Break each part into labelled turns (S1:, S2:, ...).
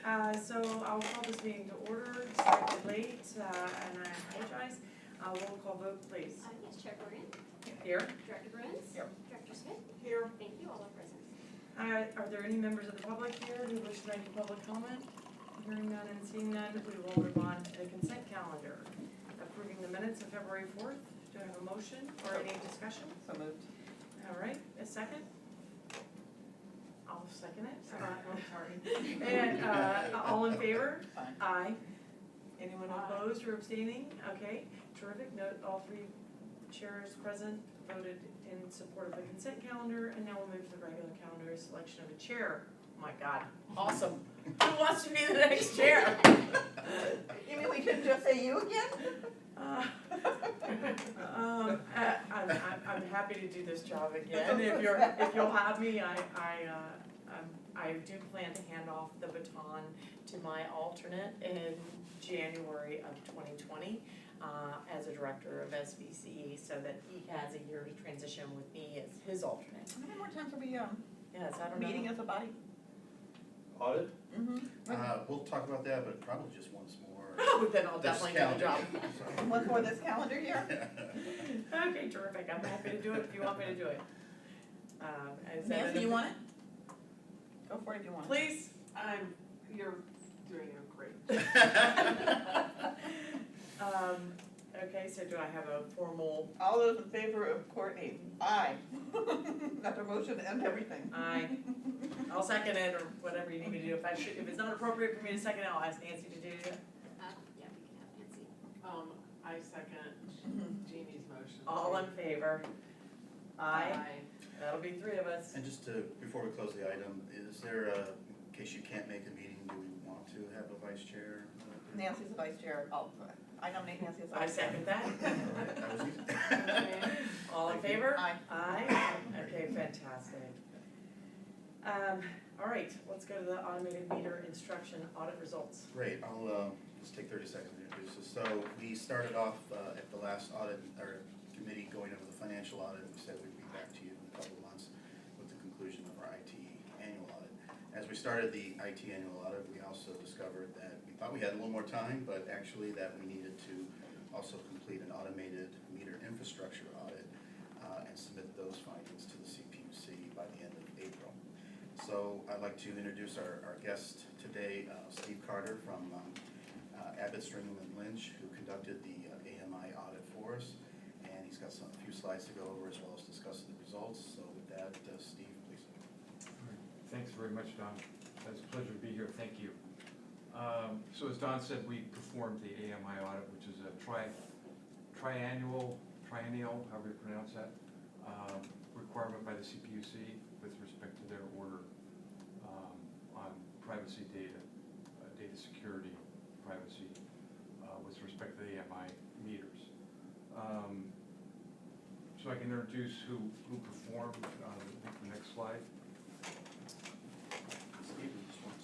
S1: So I'll call this meeting to order, started late, and I apologize. Roll call vote, please.
S2: Yes, Chair Brian.
S1: Here.
S2: Director Bruins.
S1: Here.
S2: Director Smith.
S1: Here.
S2: Thank you, all are present.
S1: Are there any members of the public here who wish to make a public comment? Hearing none and seeing none, we will move on to the consent calendar. Approving the minutes of February 4th. Do I have a motion or any discussion?
S3: So moved.
S1: All right, a second? I'll second it. I'm sorry. And all in favor?
S3: Fine.
S1: Aye. Anyone opposed or abstaining? Okay, terrific. Note all three chairs present voted in support of the consent calendar, and now we'll move to the regular calendar, selection of a chair. Oh my God, awesome. Who wants to be the next chair?
S3: You mean we couldn't just say you again?
S1: I'm happy to do this job again. If you'll have me, I do plan to hand off the baton to my alternate in January of 2020 as a director of SVCE, so that he has a year to transition with me as his alternate.
S3: How many more times are we
S1: Yes, I don't know.
S3: meeting as a body?
S4: Audit?
S3: Mm-hmm.
S4: We'll talk about that, but probably just once more.
S1: Then I'll
S4: This
S1: definitely do the job.
S4: calendar year, so.
S3: One for this calendar year?
S1: Okay, terrific. I'm happy to do it if you want me to do it. Is that
S3: Nancy,
S1: an-
S3: you want it? Go for it if you want it.
S1: Please.
S5: You're doing a great job.
S1: Okay, so do I have a formal
S3: All those in favor of Courtney? Aye. That's a motion to end everything.
S1: aye? I'll second it, or whatever you need me to do. If it's not appropriate for me to second it, I'll ask Nancy to do it.
S2: Yeah, we can have Nancy.
S5: I second Jeannie's motion.
S1: All in favor? Aye. That'll be three of us.
S4: And just to, before we close the item, is there a, in case you can't make a meeting, do we want to have a vice chair?
S3: Nancy's the vice chair. I nominate Nancy as
S1: I
S3: vice chair.
S1: second that.
S4: That was easy.
S1: All in
S4: Thank you.
S1: favor?
S3: Aye.
S1: Aye. Okay, fantastic. All right, let's go to the automated meter instruction audit results.
S4: Great, I'll just take 30 seconds to introduce this. So we started off at the last audit, or committee going over the financial audit. We said we'd be back to you in a couple of months with the conclusion of our IT annual audit. As we started the IT annual audit, we also discovered that we thought we had a little more time, but actually that we needed to also complete an automated meter infrastructure audit and submit those findings to the CPUC by the end of April. So I'd like to introduce our guest today, Steve Carter from Abbott, Stringham and Lynch, who conducted the AMI audit for us. And he's got a few slides to go over as well as discuss the results. So with that, Steve, please.
S6: All right. Thanks very much, Don. It's a pleasure to be here. Thank you. So as Don said, we performed the AMI audit, which is a triennial, however you pronounce that, requirement by the CPUC with respect to their order on privacy data, data security, privacy, with respect to the AMI meters. So I can introduce who performed, the next slide.
S4: Steve, we just want to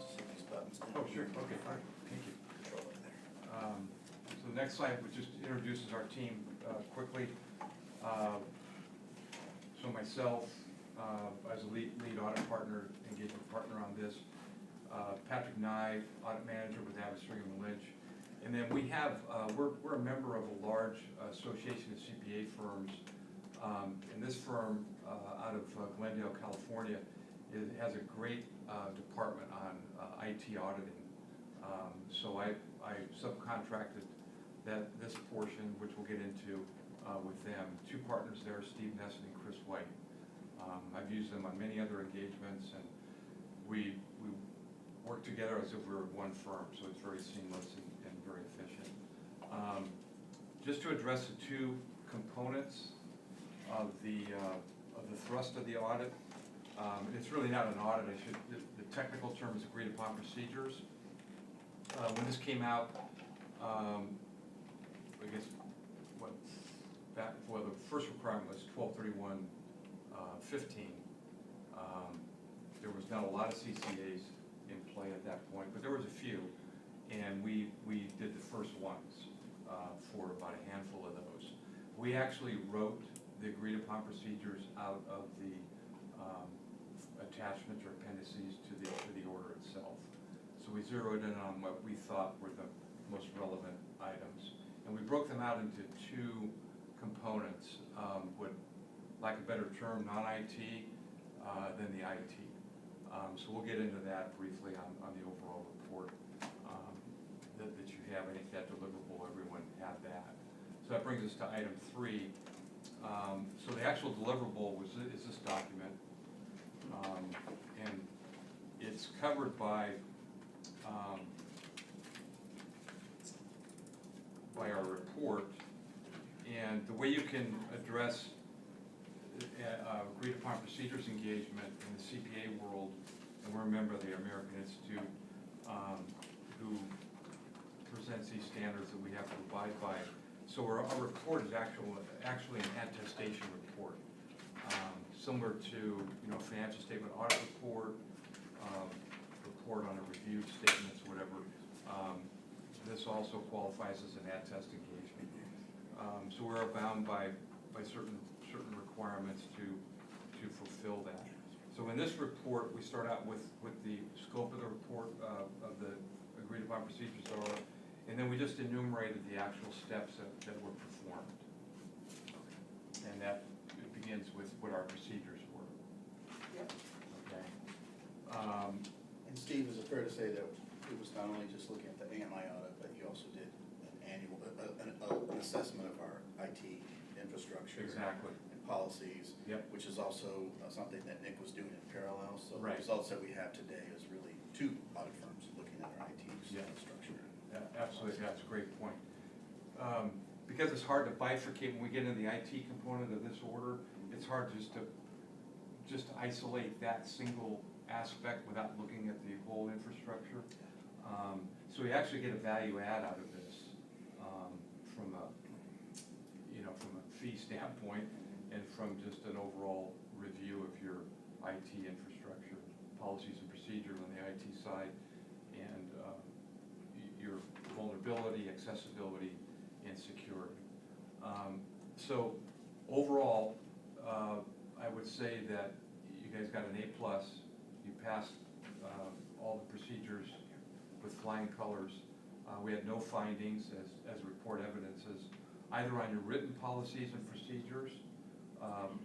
S4: set these buttons down.
S6: Oh, sure, okay, fine, thank you.
S4: Control over there.
S6: So the next slide, which just introduces our team quickly. So myself, as a lead audit partner, engagement partner on this, Patrick Nye, audit manager with Abbott, Stringham and Lynch. And then we have, we're a member of a large association of CPA firms. And this firm out of Glendale, California, has a great department on IT auditing. So I subcontracted this portion, which we'll get into with them. Two partners there, Steve Nesson and Chris White. I've used them on many other engagements, and we work together as if we were one firm, so it's very seamless and very efficient. Just to address the two components of the thrust of the audit, it's really not an audit. The technical term is agreed upon procedures. When this came out, I guess the first requirement was 12/31/15. There was not a lot of CCAs in play at that point, but there was a few, and we did the first ones for about a handful of those. We actually wrote the agreed upon procedures out of the attachments or appendices to the order itself. we zeroed in on what we thought were the most relevant items. And we broke them out into two components, with, lack of a better term, non-IT, than the IT. So we'll get into that briefly on the overall report that you have. I think that deliverable, everyone had that. So that brings us to item 3. So the actual deliverable is this document, and it's covered by our report. And the way you can address agreed upon procedures engagement in the CPA world, and we're a member of the American Institute, who presents these standards that we have to abide by. So our report is actually an attestation report, similar to, financial statement audit report, report on a reviewed statements, whatever. This also qualifies as an attest engagement. So we're bound by certain requirements to fulfill that. So in this report, we start out with the scope of the report, of the agreed upon procedures, and then we just enumerated the actual steps that were performed. And that begins with what our procedures were.
S5: Yep.
S6: Okay.
S4: And Steve, is it fair to say that it was not only just looking at the AMI audit, but you also did an assessment of our IT infrastructure?
S6: Exactly.
S4: And policies?
S6: Yep.
S4: Which is also something that Nick was doing in parallel. So
S6: Right.
S4: the results that we have today is really 2 audit firms looking at our IT
S6: Yeah.
S4: infrastructure.
S6: Yeah, absolutely, that's a great point. Because it's hard to bifurcate when we get into the IT component of this order, it's hard just to isolate that single aspect without looking at the whole infrastructure. So we actually get a value add out of this, from a fee standpoint and from just an overall review of your IT infrastructure, policies and procedures on the IT side, and your vulnerability, accessibility, and security. So overall, I would say that you guys got an A+. You passed all the procedures with flying colors. We had no findings, as report evidences, either on your written policies and procedures,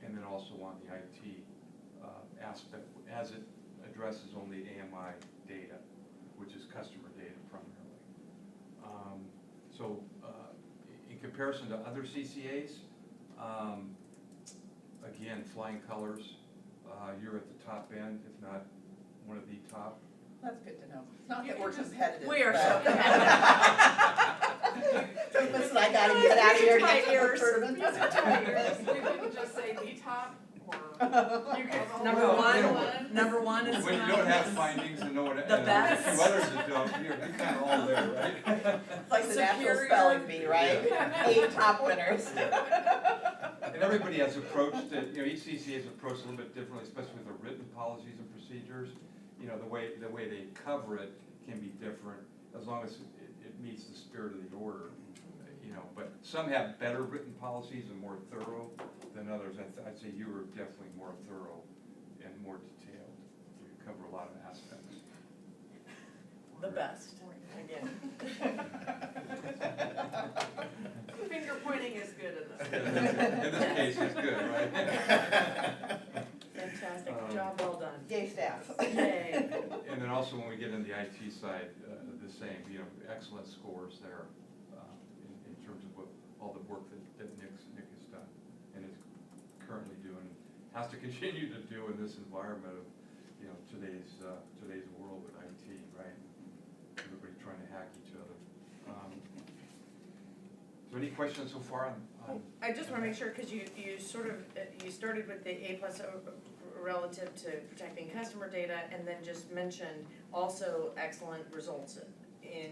S6: and then also on the IT aspect, as it addresses only AMI data, which is customer data primarily. So in comparison to other CCAs, again, flying colors, you're at the top end, if not one of the top.
S3: That's good to know. It's not that we're competitive.
S1: We are
S3: but-
S1: so competitive.
S3: Listen, I gotta get out of here to get to the
S1: Tight
S3: tournament.
S5: You couldn't just say the top, or
S1: You could,
S5: number
S1: number one is
S6: When you don't have findings and no one, and
S1: The
S6: a
S1: best.
S6: few others that don't, you're kind of all there, right?
S3: It's like the national
S1: Superior.
S3: spelling bee, right? 8 top winners.
S6: And everybody has approached it, each CCA is approached a little bit differently, especially with the written policies and procedures. The way they cover it can be different, as long as it meets the spirit of the order. But some have better written policies and more thorough than others. I'd say you were definitely more thorough and more detailed. You cover a lot of aspects.
S1: the best, again.
S5: Finger pointing is good in this.
S6: In this case, it's good, right?
S1: Fantastic, job well done.
S3: Yay, staff.
S1: Yay.
S6: And then also when we get in the IT side, the same, excellent scores there, in terms of all the work that Nick has done and is currently doing, has to continue to do in this environment of, today's world with IT, right? Everybody trying to hack each other. So any questions so far on?
S1: I just wanna make sure, cause you started with the A+ relative to protecting customer data, and then just mentioned also excellent results in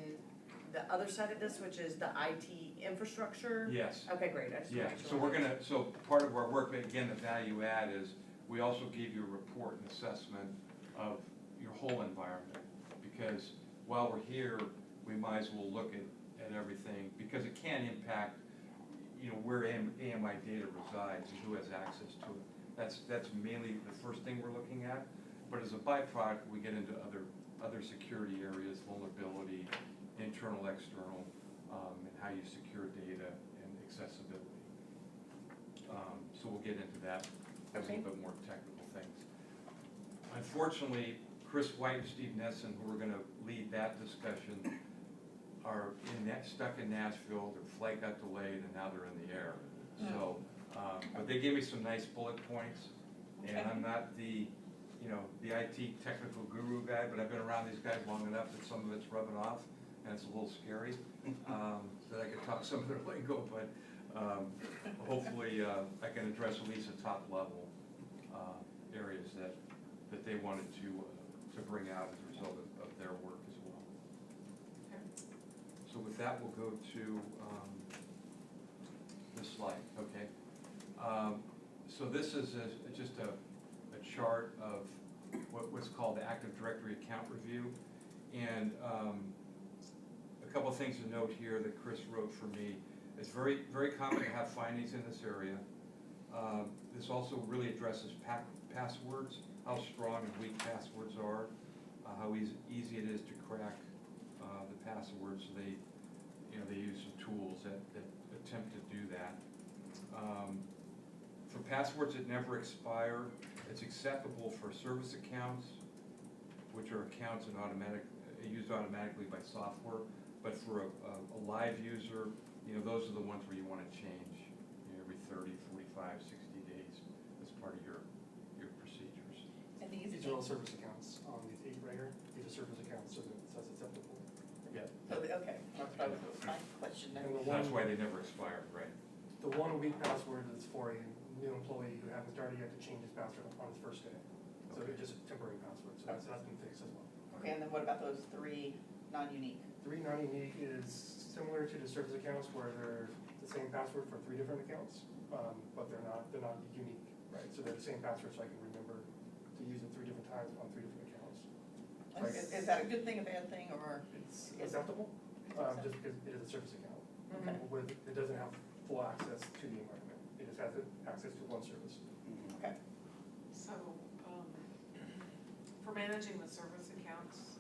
S1: the other side of this, which is the IT infrastructure?
S6: Yes.
S1: Okay, great, I just
S6: Yeah,
S1: wanna make
S6: so
S1: sure.
S6: so part of our work, again, the value add is, we also gave you a report and assessment of your whole environment. Because while we're here, we might as well look at everything, because it can impact, where AMI data resides and who has access to it. That's mainly the first thing we're looking at, but as a byproduct, we get into other other security areas, vulnerability, internal, external, and how you secure data and accessibility. So we'll get into that, those a
S1: Okay.
S6: little bit more technical things. Unfortunately, Chris White and Steve Nesson, who are gonna lead that discussion, are stuck in Nashville, their flight got delayed, and now they're in the air. So, but they gave me some nice bullet points, and
S3: Okay.
S6: I'm not the, the IT technical guru guy, but I've been around these guys long enough that some of it's rubbing off, and it's a little scary, that I could talk some of their lingo, but hopefully I can address at least the top level areas that they wanted to bring out as a result of their work as well. So with that, we'll go to this slide, okay? So this is just a chart of what's called the Active Directory Account Review. And a couple of things to note here that Chris wrote for me. It's very, very common to have findings in this area. This also really addresses passwords, how strong and weak passwords are, how easy it is to crack the passwords. So they use some tools that attempt to do that. For passwords that never expire, it's acceptable for service accounts, which are accounts used automatically by software. But for a live user, those are the ones where you want to change every 30, 45, 60 days as part of your procedures.
S3: And these
S7: These are all service accounts on these 8 right here. These are service accounts, so that's acceptable.
S6: Yeah.
S3: okay, that was my question.
S7: And the
S6: That's
S7: one,
S6: why they never expired, right?
S7: the 1 week password is for a new employee who hasn't started yet to change his password on his first day. So they're just a temporary password, so that's been fixed as well.
S3: Okay, and then what about those 3 non-unique?
S7: 3 non-unique is similar to the service accounts where they're the same password for 3 different accounts, but they're not unique, right? So they're the same password, so I can remember to use it 3 different times on 3 different accounts.
S3: Is that a good thing, a bad thing, or?
S7: It's acceptable, just because it is a service account.
S3: Okay.
S7: It doesn't have full access to the environment, it just has access to one service.
S3: Okay.
S5: So, for managing the service accounts,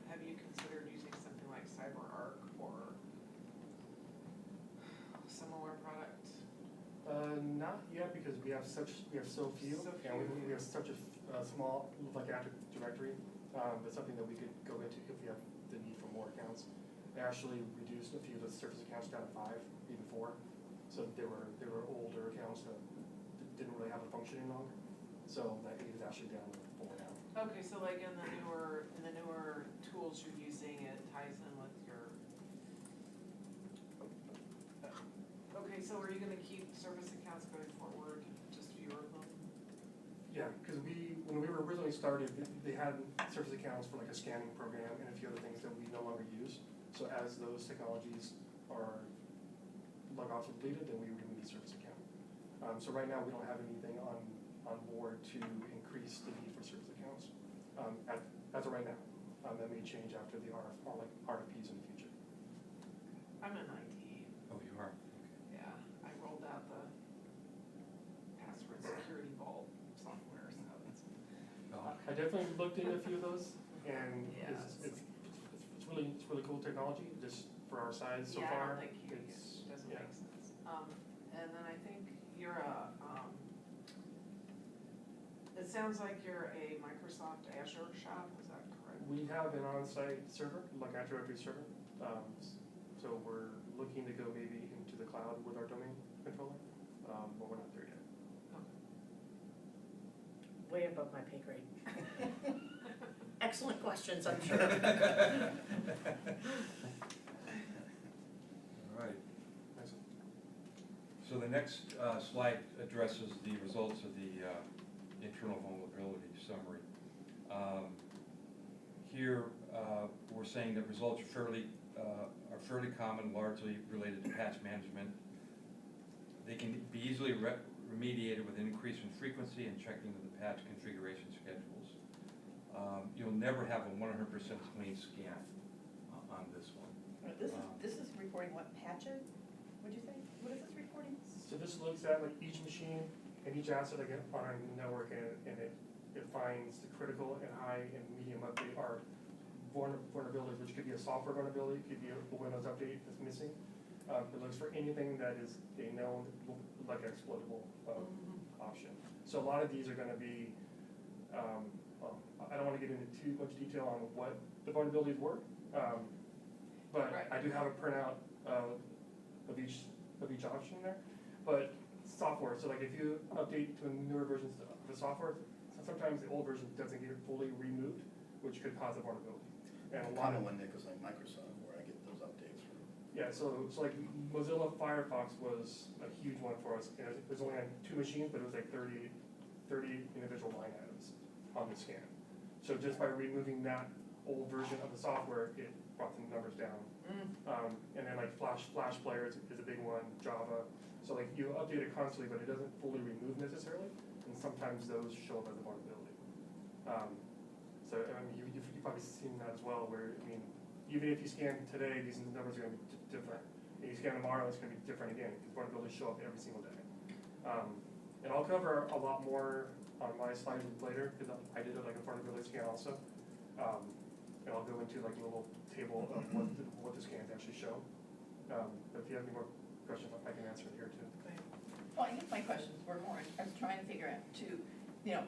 S5: have you considered using something like CyberArk or similar product?
S7: Not yet, because we have so few,
S5: So
S7: and
S5: few.
S7: we have such a small, like Active Directory, but something that we could go into if we have the need for more accounts. They actually reduced a few of the service accounts down to 5, even 4, so they were older accounts that didn't really have a function any longer. So that is actually down to 4 now.
S5: Okay, so like in the newer tools you're using, it ties in with your. Okay, so are you gonna keep service accounts going forward, just fewer of them?
S7: Yeah, because when we were originally started, they had service accounts for like a scanning program and a few other things that we no longer use. So as those technologies are off and deleted, then we remove the service account. So right now, we don't have anything on board to increase the need for service accounts. As of right now, that may change after the RFPs in the future.
S5: I'm in IT,
S6: Oh, you are?
S5: yeah, I rolled out the password security vault software, so it's.
S7: I definitely looked into a few of those, and
S5: Yeah,
S7: it's really cool technology, just for our size so
S5: Yeah, I
S7: far.
S5: don't think it doesn't
S7: yeah.
S5: make sense. And then I think you're it sounds like you're a Microsoft Azure shop, is that correct?
S7: We have an on-site server, like Active Directory server, so we're looking to go maybe into the cloud with our domain controller, but we're not there yet.
S1: Way above my pay grade. Excellent questions, I'm sure.
S6: All right.
S7: Excellent.
S6: So the next slide addresses the results of the internal vulnerability summary. Here, we're saying that results are fairly common, largely related to patch management. They can be easily remediated with an increase in frequency and checking of the patch configuration schedules. You'll never have a 100% clean scan on this one.
S3: This is reporting what, patches? What'd you say? What is this reporting?
S7: So this looks at like each machine and each asset on our network, and it finds the critical and high and medium update, or vulnerabilities, which could be a software vulnerability, it could be a Windows update that's missing. It looks for anything that is a known, like exploitable option. So a lot of these are gonna be, well, I don't wanna get into too much detail on what the vulnerabilities were, but
S3: Right.
S7: I do have a printout of each option there. But software, so like if you update to newer versions of the software, sometimes the old version doesn't get fully removed, which could cause a vulnerability. And a lot
S4: Common
S7: of,
S4: one, Nick, is like Microsoft, where I get those updates from.
S7: yeah, so like Mozilla Firefox was a huge one for us. And it was only on 2 machines, but it was like 30 individual line items on the scan. So just by removing that old version of the software, it brought the numbers down. And then like Flash player is a big one, Java. So like you update it constantly, but it doesn't fully remove necessarily, and sometimes those show up as a vulnerability. So I mean, you've probably seen that as well, where I mean, even if you scan today, these numbers are going to be different. And you scan tomorrow, it's going to be different again, because vulnerabilities show up every single day. And I'll cover a lot more on my slide later, because I did like a vulnerability scan also. And I'll go into like a little table of what the scans actually show. But if you have any more questions, I can answer it here too.
S3: Well, I guess my questions were more, I was trying to figure out too, you know,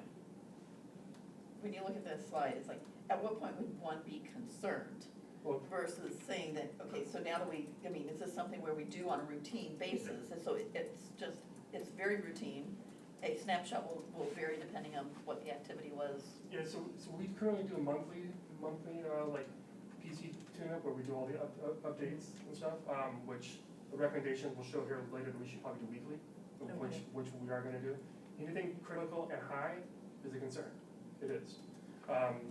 S3: when you look at this slide, it's like, at what point would one be concerned?
S7: Well,
S3: Versus saying that, okay, so now that we, I mean, is this something where we do on a routine basis? And so it's very routine. A snapshot will vary depending on what the activity was.
S7: yeah, so we currently do a monthly like PC tune-up where we do all the updates and stuff, which the recommendations will show here later that we should probably do weekly, which we are gonna do. Anything critical and high is a concern. It is.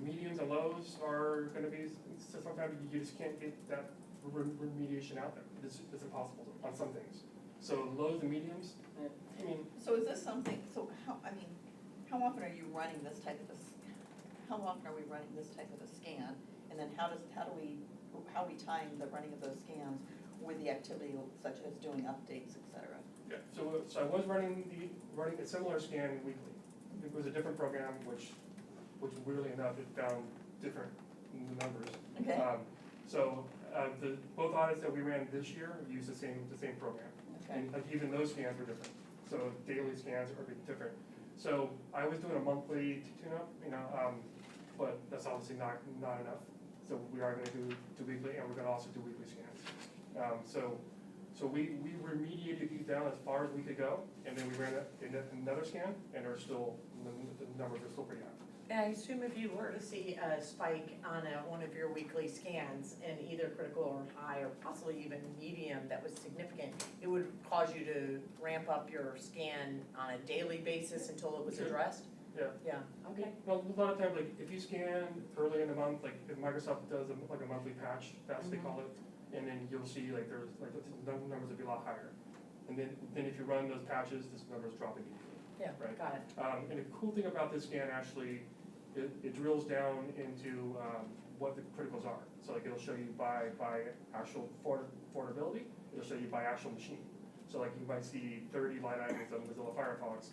S7: Mediums and lows are gonna be, so sometimes you just can't get that remediation out there. It's impossible on some things. So lows and mediums, I mean,
S3: So is this something, so how, I mean, how often are you running this type of how often are we running this type of a scan? And then how are we tying the running of those scans with the activity such as doing updates, et cetera?
S7: yeah, so I was running a similar scan weekly. It was a different program, which weirdly enough, it found different numbers.
S3: Okay.
S7: Both audits that we ran this year used the same program.
S3: Okay.
S7: And like even those scans were different. So daily scans are a bit different. So I was doing a monthly tune-up, but that's obviously not enough. So we are gonna do weekly, and we're gonna also do weekly scans. So we remediated these down as far as we could go, and then we ran another scan, and the numbers are still pretty high.
S1: And I assume if you were to see a spike on one of your weekly scans in either critical or high, or possibly even medium that was significant, it would cause you to ramp up your scan on a daily basis until it was
S7: Sure.
S1: addressed?
S7: Yeah.
S1: Yeah, okay.
S7: Well, a lot of times, like, if you scan early in the month, like, if Microsoft does like a monthly patch, that's they call it, and then you'll see, like, there's, like, the numbers will be a lot higher. And then if you run those patches, this number's dropping immediately.
S1: Yeah,
S7: Right.
S1: got it.
S7: And the cool thing about this scan, actually, it drills down into what the criticals are. So like, it'll show you by actual vulnerability, it'll show you by actual machine. So like, you might see 30 line items on Mozilla Firefox,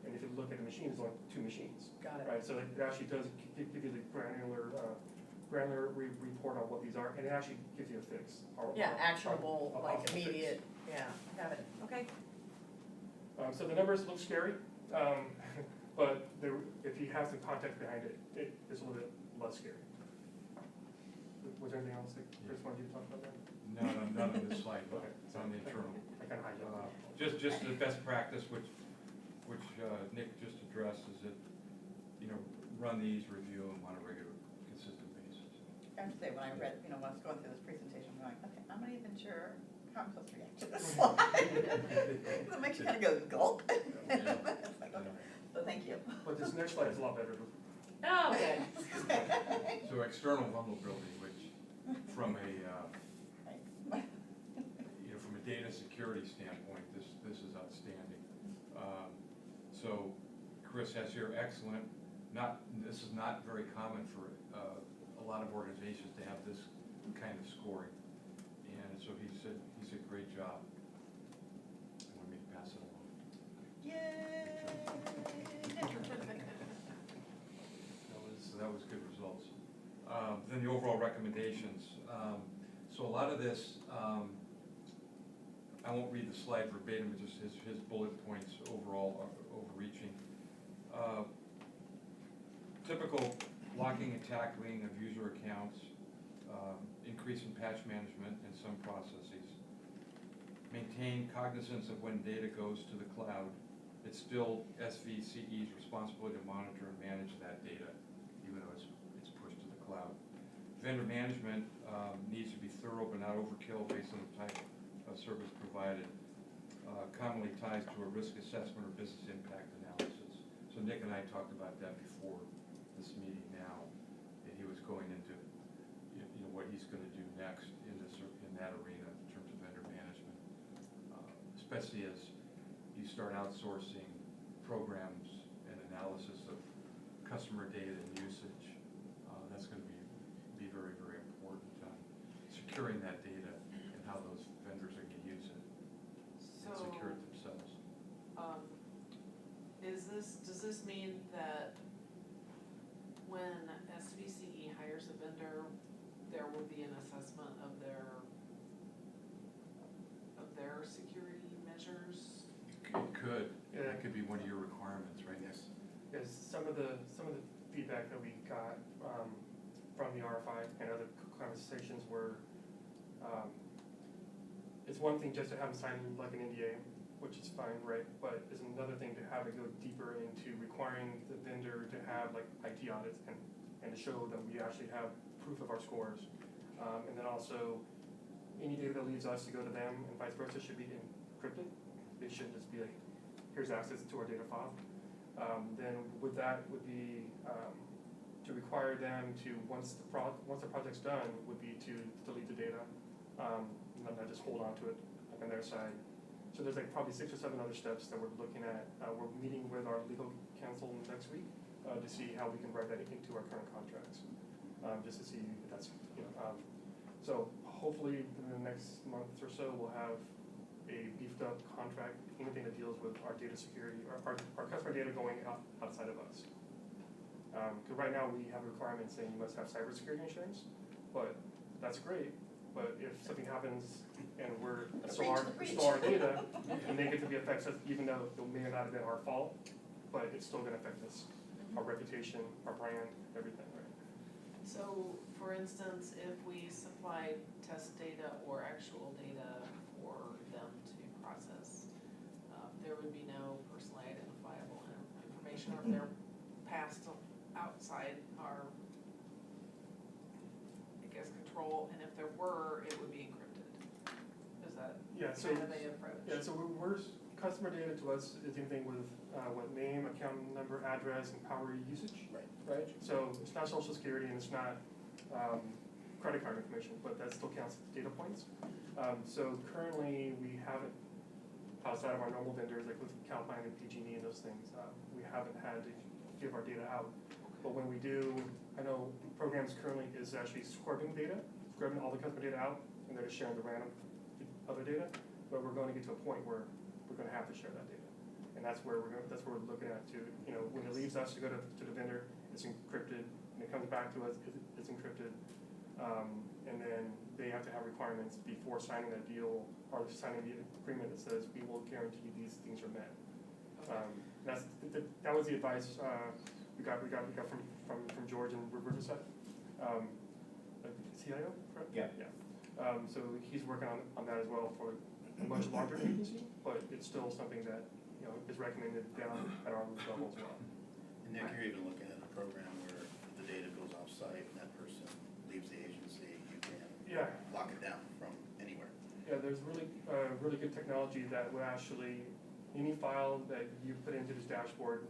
S7: and if you look at the machine, it's only 2 machines.
S1: Got it.
S7: Right, so it actually does give you the granular report on what these are, and it actually gives you a fix.
S1: Yeah, actionable,
S7: a
S1: like
S7: possible fix.
S1: immediate, yeah, got it, okay.
S7: So the numbers look scary, but if you have some context behind it, it's a little bit less scary. Was there anything else that Chris wanted you to talk about that?
S6: No, not on this slide, but it's on the internal.
S7: I kind of hijacked.
S6: Just the best practice, which Nick just addressed, is that, run these, review them on a regular, consistent basis.
S3: I have to say, when I read, when I was going through this presentation, I'm going, okay, I'm not even sure how I'm supposed to react to this slide. It makes you kind of go gulp. It's like, okay, so thank you.
S7: But this next slide is a lot better.
S1: Oh, good.
S6: So external vulnerability, which from a, from a data security standpoint, this is outstanding. So Chris has here excellent, this is not very common for a lot of organizations to have this kind of scoring. And so he said great job. I want me to pass it along.
S3: Yay!
S6: So that was good results. Then the overall recommendations. So a lot of this, I won't read the slide verbatim, but just his bullet points overall are overreaching. Typical blocking and tackling of user accounts, increase in patch management in some processes. Maintain cognizance of when data goes to the cloud. It's still SVCE's responsibility to monitor and manage that data, even though it's pushed to the cloud. Vendor management needs to be thorough but not overkill based on the type of service provided. Commonly ties to a risk assessment or business impact analysis. So Nick and I talked about that before this meeting now, and he was going into what he's going to do next in that arena in terms of vendor management, especially as you start outsourcing programs and analysis of customer data and usage. That's going to be very, very important on securing that data and how those vendors are going to use it and secure it themselves.
S5: Does this mean that when SVCE hires a vendor, there will be an assessment of their security measures?
S6: It could,
S7: Yeah.
S6: that could be one of your requirements, right?
S4: Yes.
S7: Is some of the feedback that we got from the RFI and other conversations were, it's one thing just to have them sign like an NDA, which is fine, right? But it's another thing to have it go deeper into requiring the vendor to have like IT audits and to show that we actually have proof of our scores. And then also, any data that leaves us to go to them and vice versa should be encrypted. It shouldn't just be like, here's access to our data file. Then with that would be to require them to, once the project's done, would be to delete the data, and not just hold on to it like on their side. So there's like probably 6 or 7 other steps that we're looking at. We're meeting with our legal counsel next week to see how we can write that into our current contracts, just to see if that's, so hopefully in the next month or so, we'll have a beefed up contract, anything that deals with our data security, our customer data going outside of us. Because right now we have a requirement saying you must have cybersecurity insurance, but that's great. But if something happens and we're still our data, and they get to be affected, even though it may not have been our fault, but it's still going to affect us, our reputation, our brand, everything, right?
S5: So, for instance, if we supply test data or actual data for them to process, there would be no personally identifiable information, or if they're passed outside our, I guess, control, and if there were, it would be encrypted. Is that
S7: So
S5: kind of the approach?
S7: Yeah, so we're customer data to us is anything with what name, account number, address, and power usage. Right. So it's not social security and it's not credit card information, but that still counts as data points. So currently we haven't, outside of our normal vendors like with Calpine and PG&E and those things, we haven't had to give our data out. But when we do, I know programs currently is actually scrubbing all the customer data out, and they're just sharing the random other data. But we're going to get to a point where we're going to have to share that data, and that's where we're looking at to, when it leaves us to go to the vendor, it's encrypted, and it comes back to us, it's encrypted, and then they have to have requirements before signing that deal or signing the agreement that says we will guarantee these things are met. That was the advice we got from George and Riverside, CIO, correct?
S8: Yeah.
S7: So he's working on that as well for a much larger agency, but it's still something that is recommended down at our level as well.
S4: And Nick, you're even looking at a program where the data goes off-site and that person leaves the agency, you can lock it down from anywhere.
S7: Yeah, there's really good technology that will actually, any file that you put into this dashboard,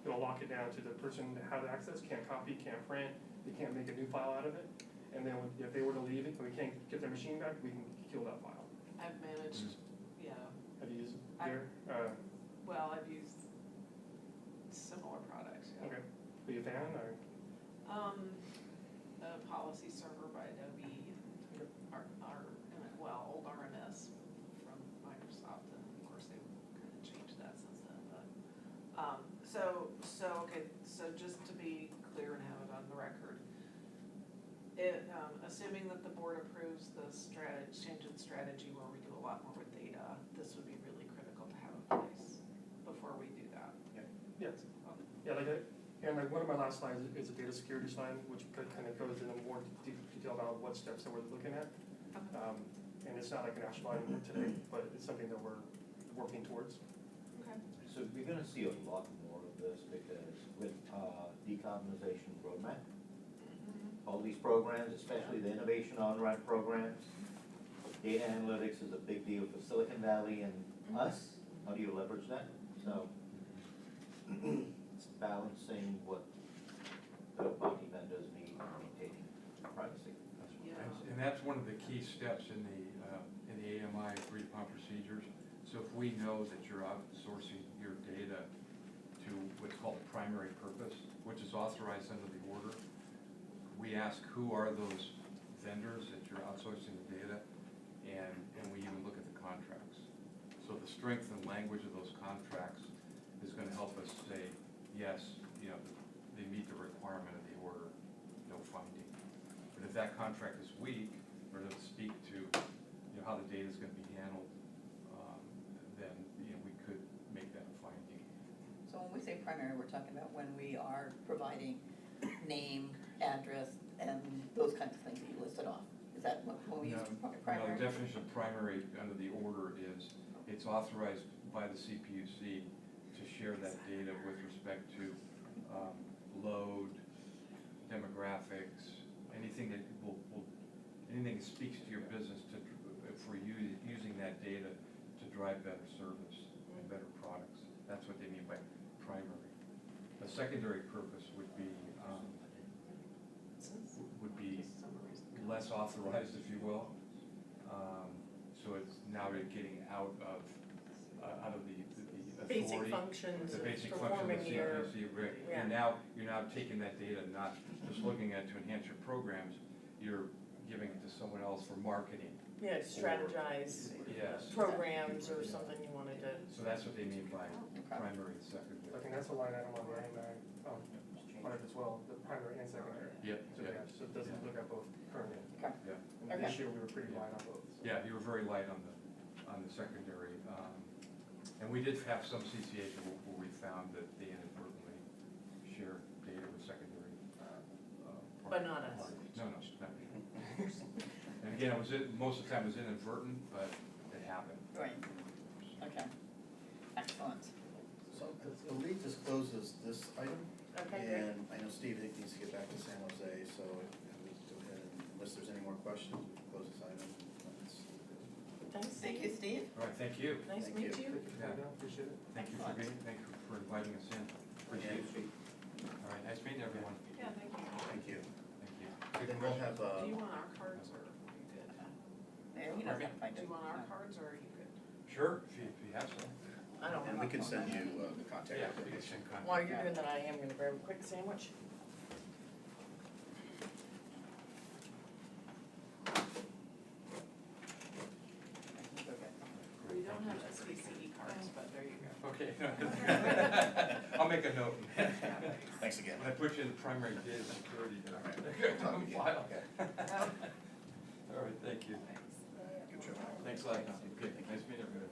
S7: it'll lock it down to the person that has access, can't copy, can't print, they can't make a new file out of it. And then if they were to leave it and we can't get their machine back, we can kill that file.
S5: I've managed,
S7: Have you used it there?
S5: well, I've used similar products, yeah.
S7: Okay. Are you a fan or?
S5: A policy server by Adobe, old RMS from Microsoft, and of course they've kind of changed that since then, but, okay, so just to be clear and have it on the record, Assuming that the board approves the change in strategy where we do a lot more with data, this would be really critical to have in place before we do that.
S7: Yes, yeah, like one of my last slides is a data security slide, which kind of goes into more detail about what steps that we're looking at. And it's not like an action item today, but it's something that we're working towards.
S5: Okay.
S8: So we're gonna see a lot more of this because with decarbonization roadmap, all these programs, especially the innovation on-ramp programs, data analytics is a big deal for Silicon Valley and us. How do you leverage that? So it's balancing what third-party vendors need and maintaining privacy.
S6: And that's one of the key steps in the AMI agreed upon procedures. So if we know that you're outsourcing your data to what's called a primary purpose, which is authorized under the order, we ask who are those vendors that you're outsourcing the data, and we even look at the contracts. So the strength and language of those contracts is gonna help us say, yes, they meet the requirement of the order, no finding. But if that contract is weak, or doesn't speak to, how the data is gonna be handled, then, we could make that a finding.
S3: So when we say primary, we're talking about when we are providing name, address, and those kinds of things that you listed off. Is that when we use
S6: No,
S3: primary?
S6: the definition of primary under the order is, it's authorized by the CPUC to share that data with respect to load, demographics, anything that anything that speaks to your business for using that data to drive better service and better products. That's what they mean by primary. A secondary purpose would be less authorized, if you will. So it's now they're getting out of the
S1: Basic
S6: authority.
S1: functions
S6: The
S1: of
S6: basic function of
S1: performing
S6: the
S1: your,
S6: CPUC,
S1: yeah.
S6: you're now taking that data, not just looking at it to enhance your programs, you're giving it to someone else for marketing.
S1: yeah, strategize
S6: Yes.
S1: programs or something you wanted to.
S6: So that's what they mean by
S3: Okay.
S6: primary and
S7: I
S6: secondary.
S7: think that's a line item on the AMI, audit as well, the primary and secondary.
S6: Yep,
S7: So yeah, so it doesn't look at both currently.
S3: Okay.
S6: yeah.
S7: And this year we were pretty light on both. so.
S6: Yeah, you were very light on the secondary. And we did have some CCAs where we found that they inadvertently shared data with secondary.
S1: But not us.
S6: parties. No, not me. And again, most of the time it was inadvertent, but it happened.
S3: Right, okay. Excellent.
S4: So the lead just closes this item.
S1: Okay, great.
S4: And I know Steve needs to get back to San Jose, so we go ahead and, unless there's any more questions, we can close this item.
S1: Thanks,
S3: Thank you, Steve.
S6: All right, thank you.
S1: Nice to
S4: Thank
S1: meet
S4: you.
S1: you.
S7: Thank you for coming down, appreciate it.
S6: Thank you for inviting us in. Appreciate it. All right, nice meeting everyone.
S5: Yeah, thank you.
S4: Thank you.
S6: Thank you.
S4: Then we'll have,
S5: Do you want our cards or are you good?
S3: Yeah, he doesn't find
S5: Do
S3: it.
S5: you want our cards or are you good?
S6: Sure, if you have some.
S1: I don't
S4: and
S1: know.
S4: we can send you the contact
S6: Yeah, we can
S4: information.
S6: send contact.
S1: While you're doing that, I am gonna grab a quick sandwich.
S5: We don't have SVCE cards, but there you go.
S6: Okay. I'll make a note.
S4: Thanks again.
S6: When I put you in the primary data security.
S4: All right. Talk again.
S6: File.
S4: Okay.
S6: All right, thank you.
S4: Good job.
S6: Thanks a lot. Okay, nice meeting everyone.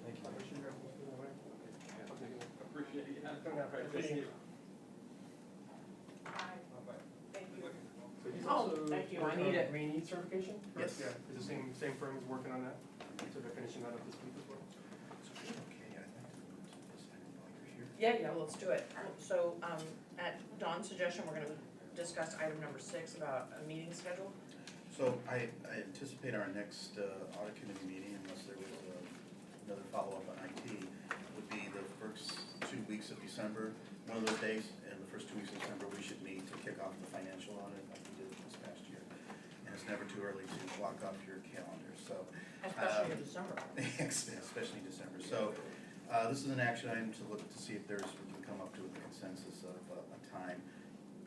S6: Thank you. Appreciate it. Yeah. All right, thank you. Bye-bye.
S5: Thank you.
S7: So he's
S1: Oh,
S7: also
S1: thank you. I
S7: working
S1: need
S7: on
S1: it.
S7: Rainy certification?
S4: Yes.
S7: Yeah, it's the same firm is working on that, so they're finishing that up this week as well.
S4: Okay, I'd like to move to this item while you're here.
S1: Yeah, let's do it. So, at Dawn's suggestion, we're gonna discuss item number 6 about a meeting schedule.
S4: So I anticipate our next audit committee meeting, unless there was another follow-up on IT, would be the first 2 weeks of December. One of those days, in the first 2 weeks of December, we should meet to kick off the financial audit like we did this past year. And it's never too early to block off your calendar, so.
S1: Especially in December.
S4: Especially in December. So this is an action item to look to see if we can come up to a consensus of a time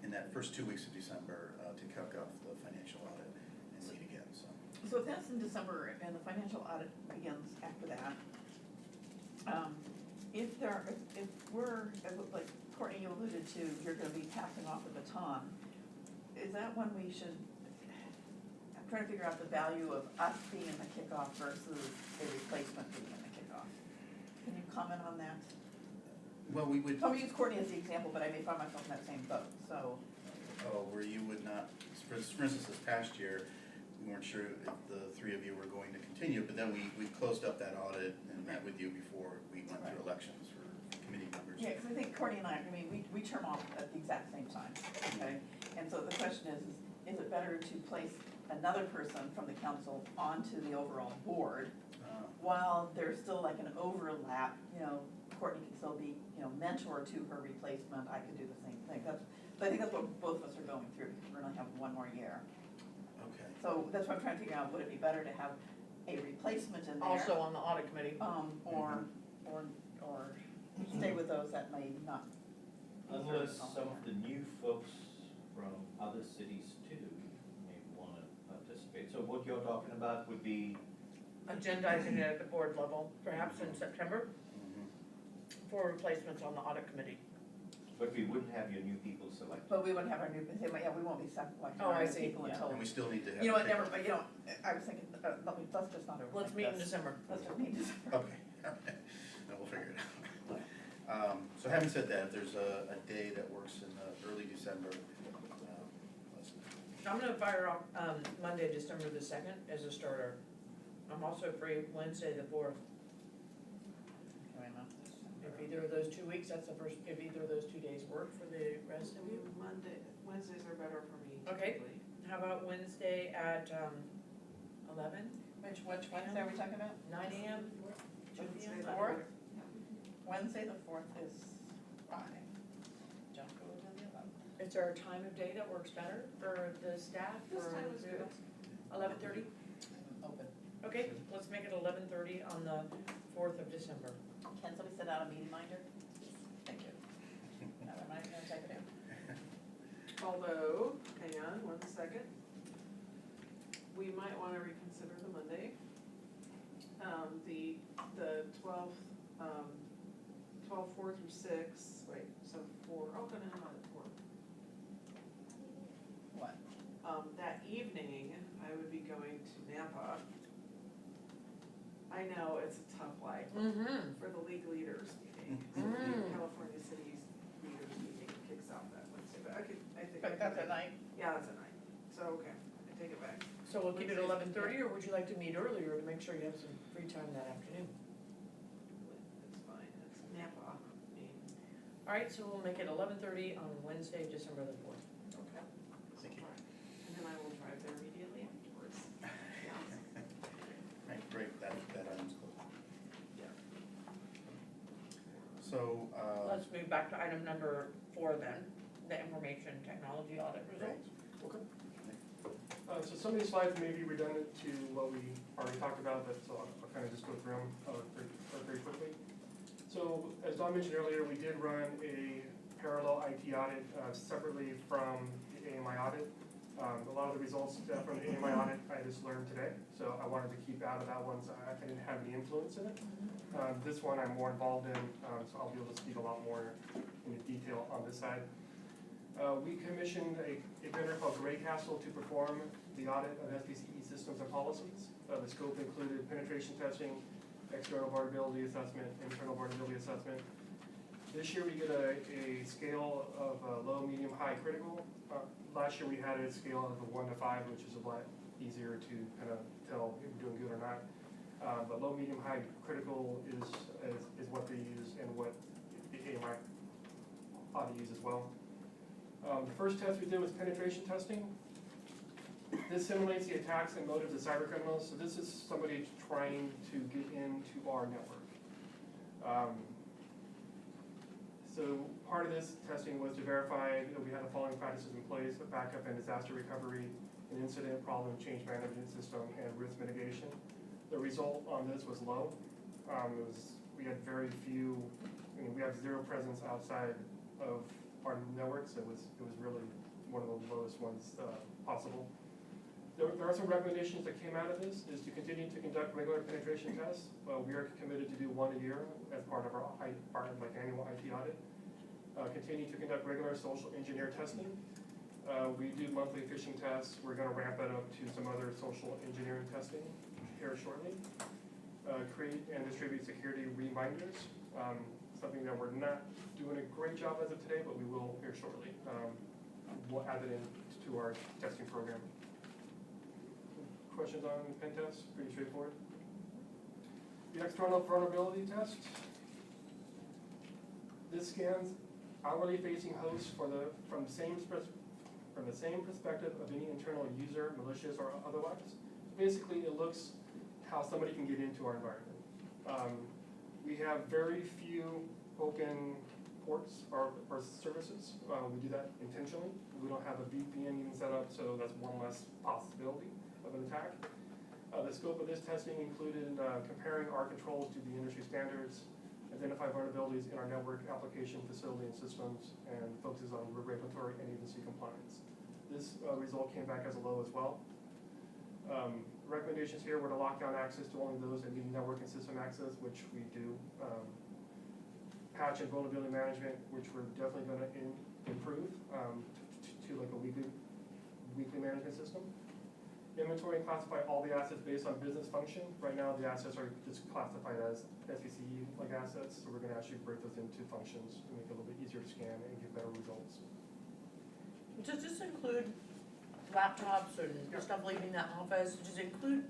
S4: in that first 2 weeks of December to kick off the financial audit and meet again, so.
S3: So if that's in December and the financial audit begins after that, if we're, like Courtney, you alluded to, you're gonna be passing off the baton, is that when we should, I'm trying to figure out the value of us being in the kickoff versus a replacement being in the kickoff. Can you comment on that?
S4: Well, we would,
S3: I'm gonna use Courtney as the example, but I may find myself in that same boat, so.
S4: where you would not, for instance, this past year, we weren't sure if the three of you were going to continue, but then we closed up that audit and met with you before we went through elections for committee members.
S3: Yeah, because I think Courtney and I mean, we term off at the exact same time, okay? And so the question is it better to place another person from the council onto the overall board while there's still like an overlap, Courtney can still be, mentor to her replacement, I could do the same thing. So I think that's what both of us are going through, because we're gonna have one more year.
S4: Okay.
S3: So that's what I'm trying to figure out, would it be better to have a replacement in there?
S1: Also on the audit committee.
S3: Or stay with those that may not. be
S8: Unless
S3: serving
S8: some
S3: on
S8: of the new folks from other cities too may wanna participate. So what you're talking about would be,
S1: Agendizing it at the board level, perhaps in September,
S4: Mhm.
S1: for replacements on the audit committee.
S8: but we wouldn't have your new people selected.
S3: But we wouldn't have our new, we won't be like
S1: Oh, I
S3: hiring
S1: see.
S3: people
S8: Yeah.
S3: until.
S4: And we still need to have.
S3: You know what,
S4: a
S3: never,
S4: kickoff.
S3: but I was thinking, let's just not overthink
S1: Let's meet in
S3: this.
S1: December.
S3: Let's just meet in December.
S4: Okay, then we'll figure it out. So having said that, if there's a day that works in early December, let's,
S1: I'm gonna fire off, Monday, December the 2nd as a starter. I'm also free Wednesday, the 4th.
S3: Wait a minute.
S1: If either of those 2 weeks, that's the first, if either of those 2 days work for the rest of you.
S5: Wednesdays are better for me
S1: Okay.
S5: typically.
S1: How about Wednesday at, 11,
S3: Which Wednesday are we talking about?
S1: 9 AM, 2
S5: Wednesday
S1: PM,
S5: the
S1: 4th?
S3: Wednesday, the 4th is fine. Don't go to the 11th.
S1: Is there a time of day that works better for the staff?
S5: This
S1: or
S5: time is good.
S1: 11:30?
S3: Open.
S1: Okay, let's make it 11:30 on the 4th of December.
S3: Can somebody set out a meeting minder? Thank you. Now, am I gonna type it in?
S5: Although, hang on 1 second. We might wanna reconsider the Monday. The 12th, 4 through 6, wait, so 4, oh, no, 4.
S3: What?
S5: That evening, I would be going to Napa. I know, it's a tough life
S1: Mm-hmm.
S5: for the league leaders meeting. So the California Cities leaders meeting kicks off that Wednesday, but I think.
S3: But that's at night?
S5: Yeah, that's at night, so, okay, I take it back.
S1: So we'll keep it
S5: Wednesday's-
S1: 11:30, or would you like to meet earlier to make sure you have some free time that afternoon?
S5: It's fine, it's Napa, I mean,
S1: All right, so we'll make it 11:30 on Wednesday, December the 4th.
S5: okay.
S4: Thank you.
S5: And then I will drive there immediately afterwards.
S4: Right, great, that item's closed.
S5: Yeah.
S4: So,
S1: Let's move back to item number 4 then, the information technology audit results.
S7: So some of these slides may be redundant to what we already talked about, but so I'll kind of just go through them very quickly. So as Don mentioned earlier, we did run a parallel IT audit separately from the AMI audit. A lot of the results from the AMI audit I just learned today, so I wanted to keep out of that one, so I didn't have any influence in it. This one I'm more involved in, so I'll be able to speak a lot more in detail on this side. We commissioned a vendor called Gray Castle to perform the audit of SVCE systems and policies. The scope included penetration testing, external vulnerability assessment, internal vulnerability assessment. This year we get a scale of low, medium, high, critical. Last year we had a scale of a 1 to 5, which is a lot easier to kind of tell if we're doing good or not. But low, medium, high, critical is what they use and what the AMI ought to use as well. The first test we did was penetration testing. This simulates the attacks and motives of cyber criminals. So this is somebody trying to get into our network. So part of this testing was to verify that we had the following practices in place: a backup and disaster recovery, an incident problem change management system, and risk mitigation. The result on this was low. We had very few. We have zero presence outside of our networks. It was really one of the lowest ones possible. There are some recommendations that came out of this, is to continue to conduct regular penetration tests. We are committed to do one a year as part of our annual IT audit. Continue to conduct regular social engineer testing. We do monthly phishing tests. We're gonna ramp it up to some other social engineering testing here shortly. Create and distribute security reminders, something that we're not doing a great job as of today, but we will here shortly. We'll add it in to our testing program. Questions on pen tests? Pretty straightforward. The external vulnerability test. This scans outwardly facing hosts from the same perspective of any internal user, malicious or otherwise. Basically, it looks how somebody can get into our environment. We have very few open ports or services. We do that intentionally. We don't have a VPN even set up, so that's one less possibility of an attack. The scope of this testing included comparing our controls to the industry standards, identify vulnerabilities in our network application facility and systems, and focuses on regulatory and agency compliance. This result came back as a low as well. Recommendations here were to lock down access to only those that need network and system access, which we do. Patch and vulnerability management, which we're definitely going to improve to like a weekly management system. Inventory and classify all the assets based on business function. Right now, the assets are just classified as SVCE like assets, so we're going to actually break those into functions to make it a little bit easier to scan and get better results.
S1: Does this include laptops and stuff leaving the office? Does it include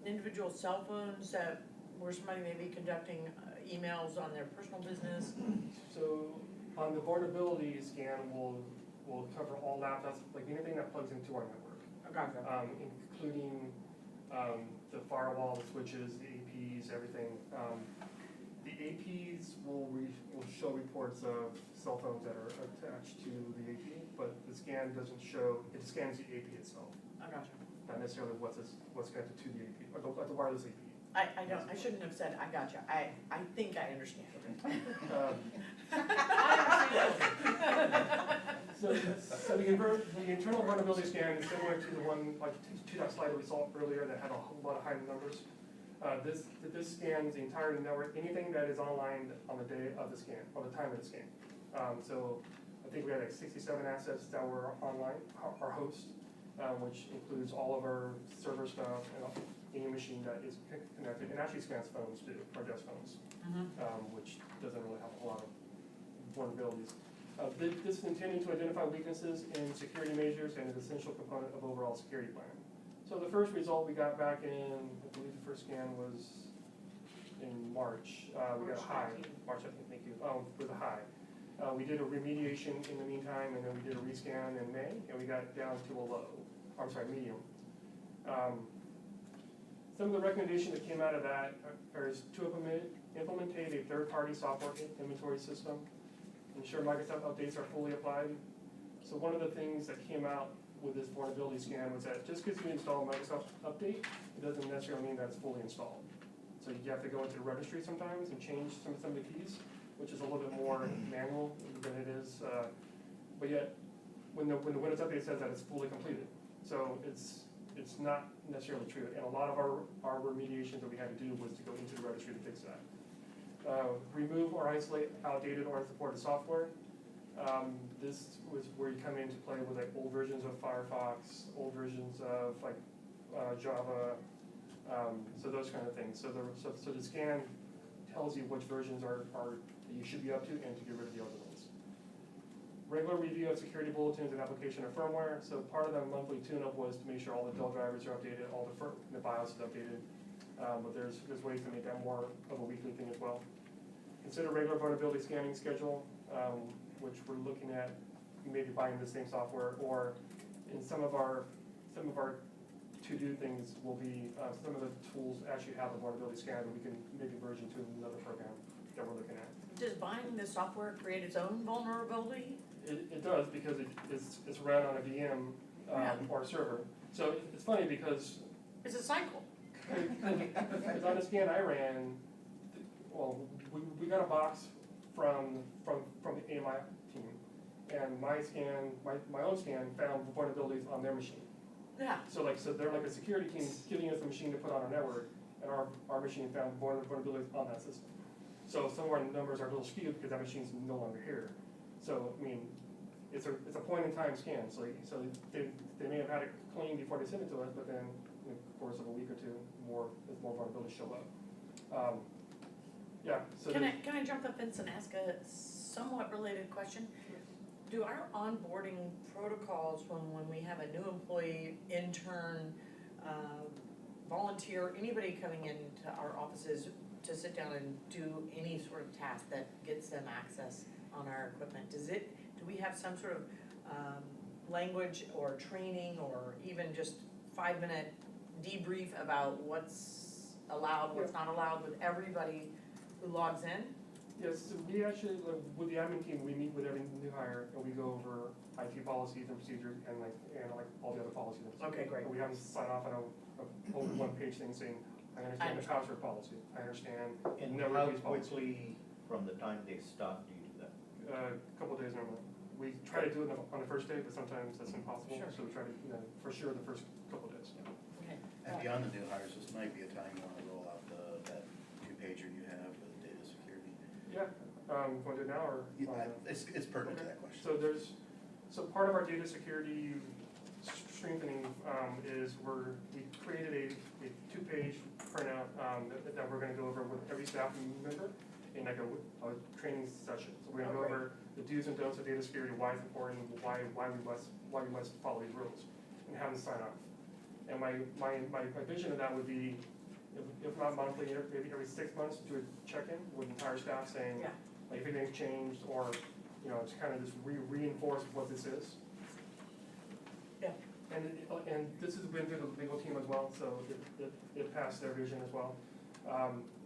S1: individual cell phones that where somebody may be conducting emails on their personal business?
S7: So on the vulnerability scan, we'll cover all laptops, like anything that plugs into our network.
S1: Okay.
S7: Including the firewall, the switches, the APs, everything. The APs will show reports of cell phones that are attached to the AP, but the scan doesn't show, it scans the AP itself.
S1: I gotcha.
S7: Not necessarily what's connected to the AP, or the wireless AP.
S1: I shouldn't have said I gotcha. I think I understand.
S7: So the internal vulnerability scan is similar to the one, like to that slide that we saw earlier that had a whole lot of high numbers. This scans the entire network, anything that is online on the day of the scan, or the time of the scan. So I think we had like 67 assets that were online, our host, which includes all of our server stuff and any machine that is connected, and actually scans phones too, our desk phones, which doesn't really have a lot of vulnerabilities. This is intended to identify weaknesses in security measures and an essential component of overall security plan. So the first result we got back in, I believe the first scan was in March. We got a high, March 15th, thank you, with a high. We did a remediation in the meantime, and then we did a rescan in May, and we got down to a low, medium. Some of the recommendations that came out of that is to implement a third-party software inventory system, ensure Microsoft updates are fully applied. So one of the things that came out with this vulnerability scan was that just because you install a Microsoft update, it doesn't necessarily mean that it's fully installed. So you have to go into the registry sometimes and change some of the keys, which is a little bit more manual than it is. But yet, when the Windows update says that it's fully completed. So it's not necessarily true. And a lot of our remediation that we had to do was to go into the registry to fix that. Remove or isolate outdated or unsupported software. This was where you come into play with like old versions of Firefox, old versions of like Java, so those kind of things. So the scan tells you which versions are that you should be up to and to get rid of the other ones. Regular review of security bulletins and application of firmware. So part of the monthly tune-up was to make sure all the Dell drivers are updated, all the BIOS is updated. But there's ways to make that more of a weekly thing as well. Consider regular vulnerability scanning schedule, which we're looking at maybe buying the same software, or in some of our to-do things will be some of the tools actually have a vulnerability scan that we can maybe version to another program that we're looking at.
S1: Does buying the software create its own vulnerability?
S7: It does, because it's run on a VM or a server. So it's funny because
S1: It's a cycle.
S7: because on the scan I ran, well, we got a box from the AMI team, and my own scan found vulnerabilities on their machine.
S1: Yeah.
S7: So they're like a security team giving us a machine to put on our network, and our machine found vulnerabilities on that system. So some of our numbers are a little skewed because that machine's no longer here. So I mean, it's a point in time scan, so they may have had it clean before they sent it to us, but then in the course of a week or two, more vulnerabilities show up. Yeah, so.
S1: Can I jump the fence and ask a somewhat related question? Do our onboarding protocols, when we have a new employee, intern, volunteer, anybody coming into our offices to sit down and do any sort of task that gets them access on our equipment, do we have some sort of language or training or even just 5-minute debrief about what's allowed, what's not allowed with everybody who logs in?
S7: Yes, so we actually, with the admin team, we meet with every new hire and we go over IT policies and procedures and all the other policies and procedures.
S1: Okay, great.
S7: But we haven't signed off on a over one-page thing saying, I understand the password policy, I understand
S8: And
S7: never
S8: how
S7: use policy.
S8: quickly from the time they start do you do that?
S7: Couple days normally. We try to do it on the first day, but sometimes that's impossible,
S1: Sure.
S7: so we try to, for sure, the first couple days.
S1: Okay.
S4: And beyond the new hires, this might be a time you wanna roll out that 2-pager you have with data security.
S7: Yeah, want to do it now or?
S4: It's pertinent to that question.
S7: So part of our data security strengthening is we created a 2-page printout that we're gonna go over with every staff member in like a training session. So we're gonna go over the do's and don'ts of data security, why it's important, why we must follow these rules, and have them sign off. And my vision of that would be, if not monthly, maybe every 6 months, do a check-in with entire staff saying,
S1: Yeah.
S7: like if anything's changed, or, it's kind of just reinforce what this is.
S1: Yeah.
S7: And this has been through the legal team as well, so it passed their vision as well.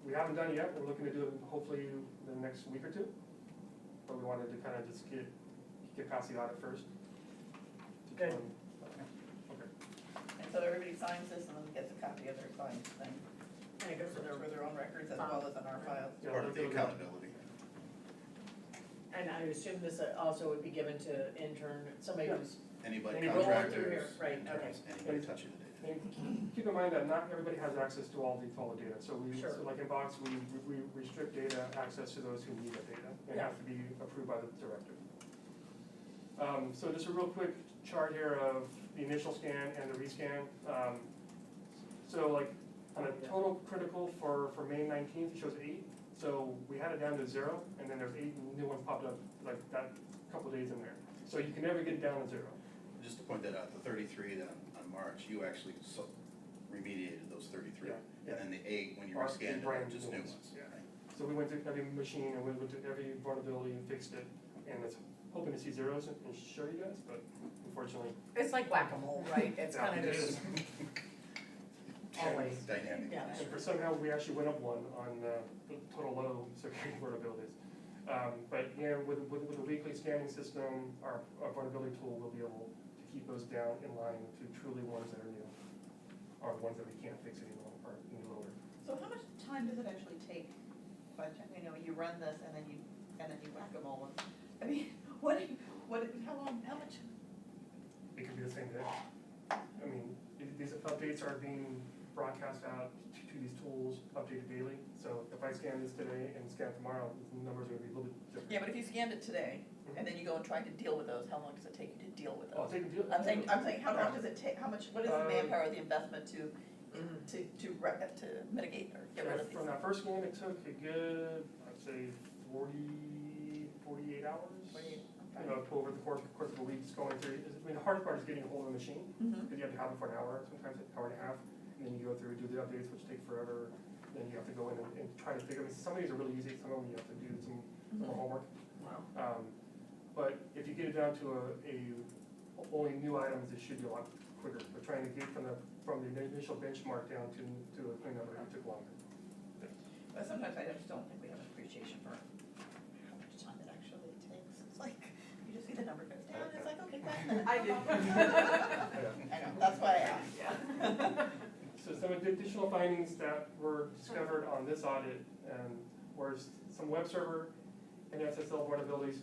S7: We haven't done it yet, we're looking to do it hopefully the next week or two, but we wanted to kind of just get past the audit first.
S1: Good.
S7: Okay.
S3: And so everybody signs this and then gets a copy of their signed thing,
S1: And it goes to
S3: for their own records as well as in our files.
S7: Yeah,
S4: Part of the
S7: it'll go-
S4: accountability.
S1: And I assume this also would be given to intern, somebody
S7: Yeah.
S1: who's,
S4: Anybody,
S7: Rolling
S1: through
S4: contractors,
S1: here, right,
S4: interns, anybody touching the data.
S7: And keep in mind that not everybody has access to all the data, so
S1: Sure.
S7: so like in Box, we restrict data access to those who need that data. It
S1: Yeah.
S7: has to be approved by the director. So just a real quick chart here of the initial scan and the rescan. So like on a total critical for May 19th, it shows 8. So we had it down to 0, and then there's 8 new ones popped up like that couple days in there. So you can never get down to 0.
S4: Just to point that out, the 33 then on March, you actually remediated those 33.
S7: Yeah.
S4: And then the 8, when you
S7: Are
S4: rescanned them,
S7: brand
S4: just
S7: new
S4: new
S7: ones,
S4: ones.
S7: yeah.
S4: Right.
S7: So we went to every machine and we went to every vulnerability and fixed it, and it's hoping to see zeros and show you guys, but unfortunately.
S1: it's like whack-a-mole, right? It's kind of
S7: It
S1: just
S7: is.
S1: always,
S4: Dynamic.
S1: yeah.
S7: And for somehow, we actually went up 1 on the total low security vulnerabilities. But yeah, with the weekly scanning system, our vulnerability tool will be able to keep those down in line to truly ones that are new, or ones that we can't fix anymore, or any lower.
S3: So how much time does it actually take, by the time, you run this and then you whack them all? I mean, how much?
S7: It could be the same day. I mean, these updates are being broadcast out to these tools, updated daily. So if I scan this today and scan tomorrow, the numbers are gonna be a little bit different.
S3: Yeah, but if you scanned it today, and then you go and try to deal with those, how long does it take you to deal with
S7: Oh,
S3: those?
S7: take a deal.
S3: I'm saying, how long does it take, what is the manpower, the investment to mitigate or get rid of these?
S7: From that first scan, it took a good, I'd say 48 hours. Over the course of a week, just going through. I mean, the hardest part is getting a hold of the machine,
S3: Mhm.
S7: because you have to have it for an hour, sometimes an hour and a half, and then you go through, do the updates, which take forever, then you have to go in and try to figure, I mean, some of these are really easy, some of them you have to do some more homework.
S1: Wow.
S7: But if you get it down to only new items, it should be a lot quicker. But trying to get from the initial benchmark down to a clean number, it took longer.
S3: But sometimes I just don't think we have an appreciation for how much time it actually takes. It's like, you just see the number goes down, it's like, okay, 5 minutes.
S1: I did.
S3: I know, that's why I asked.
S1: Yeah.
S7: So some additional findings that were discovered on this audit were some web server and SSL vulnerabilities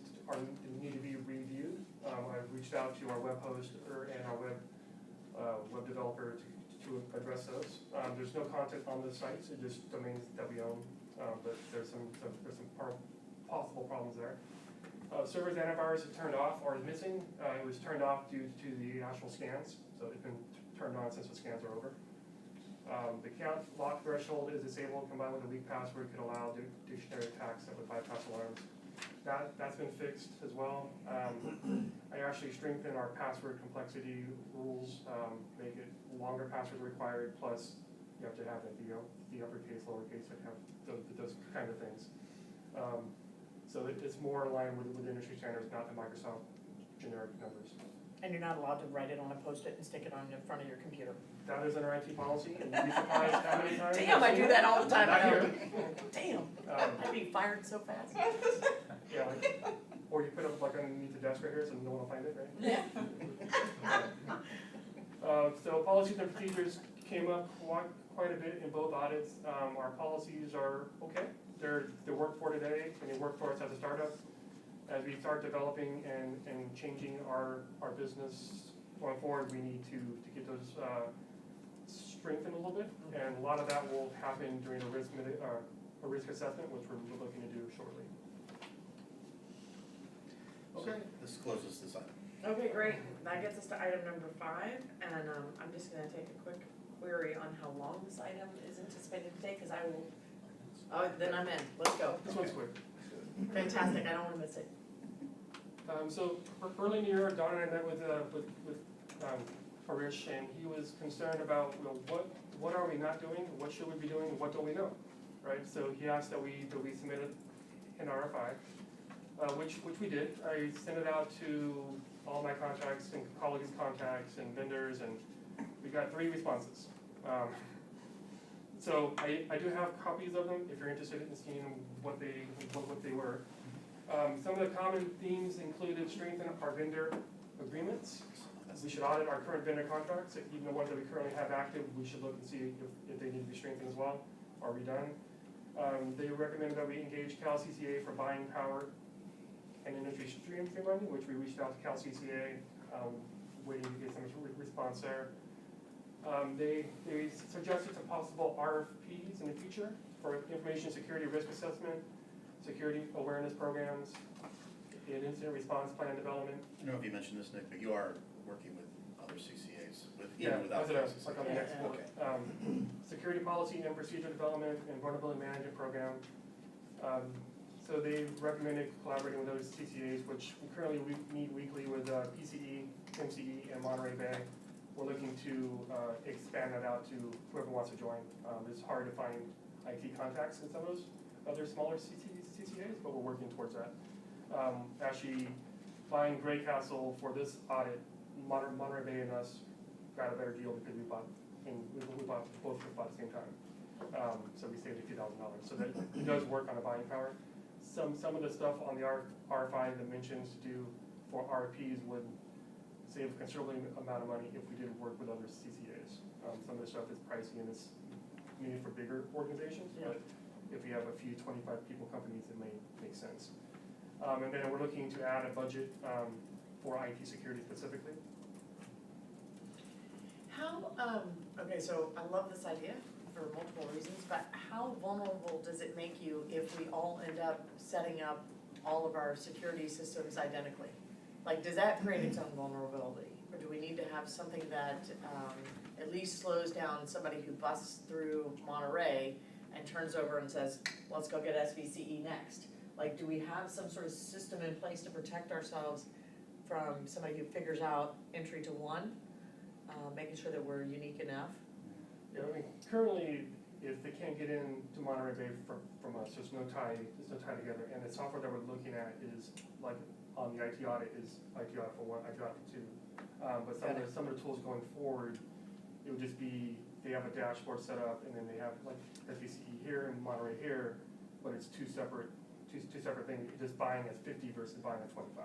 S7: need to be reviewed. I've reached out to our web host and our web developer to address those. There's no content on the sites, it's just domains that we own, but there's some possible problems there. Server's antivirus is turned off or is missing. It was turned off due to the actual scans, so it's been turned on since the scans are over. The account lock threshold is disabled, combined with a weak password could allow dictionary attacks that would bypass alarms. That's been fixed as well. I actually strengthened our password complexity rules, make it longer passwords required, plus you have to have the uppercase, lowercase, that have those kind of things. So it's more aligned with industry standards, not the Microsoft generic numbers.
S1: And you're not allowed to write it on a Post-it and stick it on in front of your computer.
S7: That is in our IT policy, and you'd be surprised how many times.
S1: Damn, I do that all the time.
S7: Not here.
S1: Damn, I'd be fired so fast.
S7: Yeah, or you put it like underneath the desk right here, so no one will find it, right?
S1: Yeah.
S7: So policies and procedures came up quite a bit in both audits. Our policies are okay. They work for today, and they work for us as a startup. As we start developing and changing our business going forward, we need to get those strengthened a little bit. And a lot of that will happen during a risk assessment, which we're looking to do shortly.
S4: Okay, this closes this item.
S1: Okay, great. That gets us to item number 5, and I'm just gonna take a quick query on how long this item is anticipated to take, because I will, then I'm in. Let's go.
S7: This one's quick.
S1: Fantastic, I don't wanna miss it.
S7: So early in the year, Don and I met with Harish, and he was concerned about, well, what are we not doing? What should we be doing? What don't we know? Right? So he asked that we submitted an RFI, which we did. I sent it out to all my contacts and colleagues' contacts and vendors, and we got 3 responses. So I do have copies of them if you're interested in seeing what they were. Some of the common themes included strengthen our vendor agreements. We should audit our current vendor contracts, even the ones that we currently have active. We should look and see if they need to be strengthened as well, or redone. They recommended that we engage CalCCA for buying power and industry streamlining, which we reached out to CalCCA, waiting to get some response there. They suggested some possible RFPs in the future for information security risk assessment, security awareness programs, and incident response plan development.
S4: I don't know if you mentioned this, Nick, but you are working with other CCAs,
S7: Yeah,
S4: even without
S7: that's
S4: CCAs.
S7: like on the next
S1: Yeah.
S7: bullet. Security policy and procedure development and vulnerability management program. So they recommended collaborating with those CCAs, which we currently meet weekly with PCE, MCE, and Monterey Bay. We're looking to expand that out to whoever wants to join. It's hard to find IT contacts in some of those other smaller CCAs, but we're working towards that. Actually, buying Gray Castle for this audit, Monterey Bay and us got a better deal because we bought both at the same time. So we saved a few $1,000. So that it does work on a buying power. Some of the stuff on the RFI that mentions to do for RFPs would save a considerable amount of money if we did work with other CCAs. Some of the stuff is pricey and it's needed for bigger organizations,
S1: Yeah.
S7: but if you have a few 25 people companies, it may make sense. And then we're looking to add a budget for IT security specifically.
S1: How, okay, so I love this idea for multiple reasons, but how vulnerable does it make you if we all end up setting up all of our security systems identically? Like, does that create its own vulnerability? Or do we need to have something that at least slows down somebody who busts through Monterey and turns over and says, let's go get SVCE next? Like, do we have some sort of system in place to protect ourselves from somebody who figures out entry to one, making sure that we're unique enough?
S7: Yeah, I mean, currently, if they can't get in to Monterey Bay from us, there's no tie together. And the software that we're looking at is like on the IT audit is IT audit for 1, IT audit for 2. But some of the tools going forward, it would just be, they have a dashboard set up and then they have like SVCE here and Monterey here, but it's two separate things. You're just buying as 50 versus buying at 25.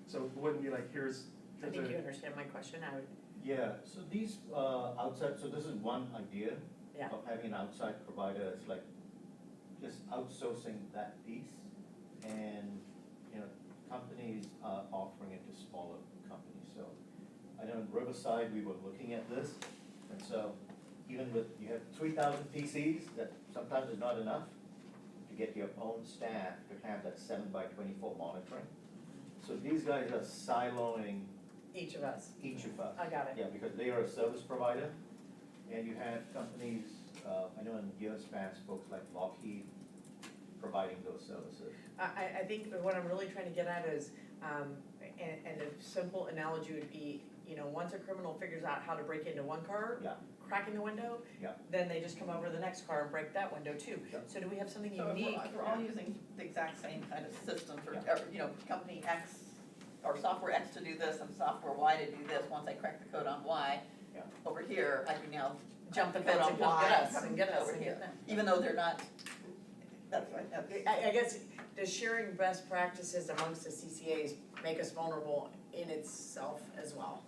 S7: So it wouldn't be like,
S1: I think you understand my question. I would,
S8: Yeah, so these outside, so this is one idea
S1: Yeah.
S8: of having an outside provider. It's like just outsourcing that piece, and companies are offering it to smaller companies. So I know in Riverside we were looking at this, and so even with you have 3,000 PCs, that sometimes is not enough to get your own staff to have that 7x24 monitoring. So these guys are siloing
S1: Each of us.
S8: each of us.
S1: I got it.
S8: Yeah, because they are a service provider, and you have companies, I know in years past, folks like Lockheed providing those services.
S1: I think what I'm really trying to get at is, and a simple analogy would be, once a criminal figures out how to break into one car,
S8: Yeah.
S1: cracking the window,
S8: Yeah.
S1: then they just come over to the next car and break that window too.
S8: Yeah.
S1: So do we have something
S3: So
S1: unique?
S3: if we're all using the exact same kind of systems, or,
S8: Yeah.
S3: company X, or software X to do this, and software Y to do this, once I crack the code on Y,
S8: Yeah.
S3: over here, I can now
S1: Jump the
S3: code
S1: fence
S3: on
S1: and come
S3: Y
S1: get us and get us
S3: over
S1: and
S3: here.
S1: get them.
S3: Even though they're not, that's right, that's.
S1: I guess, does sharing best practices amongst the CCAs make us vulnerable in itself as well?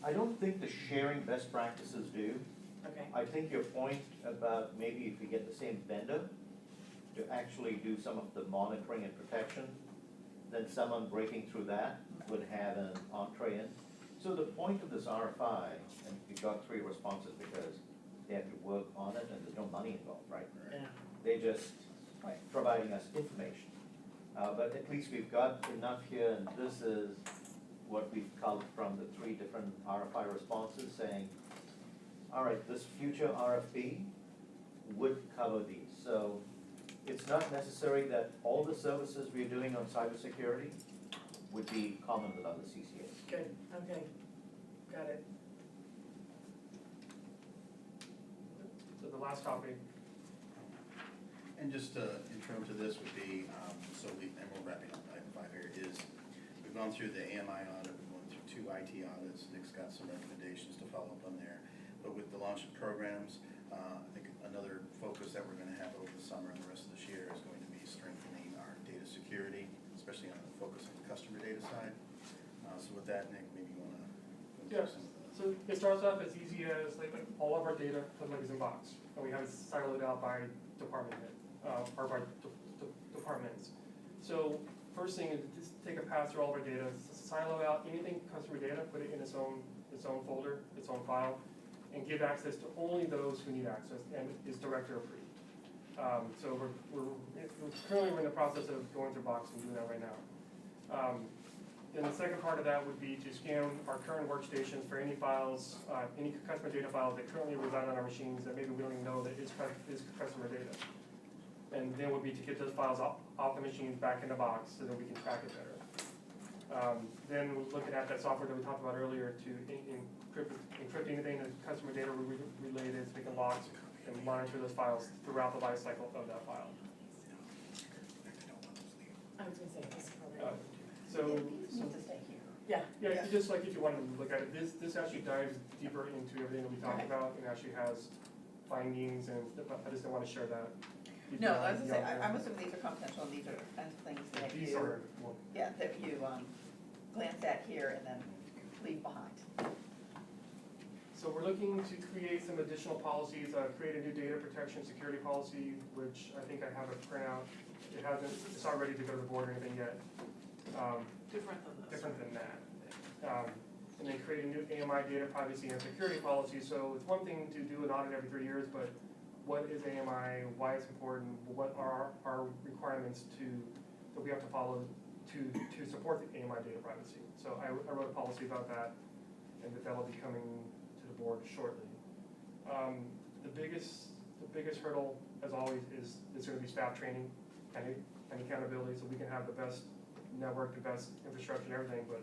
S8: I don't think the sharing best practices do.
S1: Okay,
S8: I think your point about maybe if we get the same vendor to actually do some of the monitoring and protection, then someone breaking through that would have an entree in. So the point of this RFI, and we got 3 responses because they have to work on it and there's no money involved, right?
S1: yeah.
S8: They're just providing us information. But at least we've got enough here, and this is what we've culled from the 3 different RFI responses saying, all right, this future RFP would cover these. So it's not necessary that all the services we're doing on cybersecurity would be common with other CCAs.
S1: Good, okay, got it.
S7: So the last topic,
S4: And just intro to this would be, and we're wrapping up, item 5 here, is we've gone through the AMI audit, we've gone through 2 IT audits, Nick's got some recommendations to follow up on there. But with the launch of programs, I think another focus that we're gonna have over the summer and the rest of this year is going to be strengthening our data security, especially on the focus on the customer data side. So with that, Nick, maybe you wanna go through
S7: Yes.
S4: some of the.
S7: so it starts off as easy as like all of our data is in box, and we have it siloed out by department head, or by departments. So first thing is just take a pass through all of our data, silo out anything customer data, put it in its own folder, its own file, and give access to only those who need access and is director approved. So we're currently in the process of going through Box and doing that right now. Then the second part of that would be to scan our current workstations for any files, any customer data files that currently reside on our machines that maybe we don't even know that is customer data. And then would be to get those files off the machines back into Box so that we can track it better. Then we're looking at that software that we talked about earlier to encrypt anything that's customer data related, so we can log and monitor those files throughout the life cycle of that file.
S1: I was gonna say, this program.
S3: These need to stay here.
S1: Yeah,
S7: Yeah, it's just like if you wanted to look at it, this actually dives deeper into everything that we talked
S3: Okay.
S7: about and actually has findings, and I just don't wanna share that.
S3: No, I was gonna say, I'm assuming these are confidential, and these are the kinds of things that
S7: These
S3: you,
S7: are, well,
S3: that you glance at here and then leave behind.
S7: so we're looking to create some additional policies, create a new data protection security policy, which I think I have a printout. It hasn't, it's not ready to go to the board or anything yet.
S5: Different than this.
S7: Different than that. And then create a new AMI data privacy and security policy. So it's one thing to do an audit every 3 years, but what is AMI, why it's important, what are our requirements that we have to follow to support the AMI data privacy. So I wrote a policy about that, and that will be coming to the board shortly. The biggest hurdle, as always, is gonna be staff training and accountability, so we can have the best network, the best infrastructure and everything, but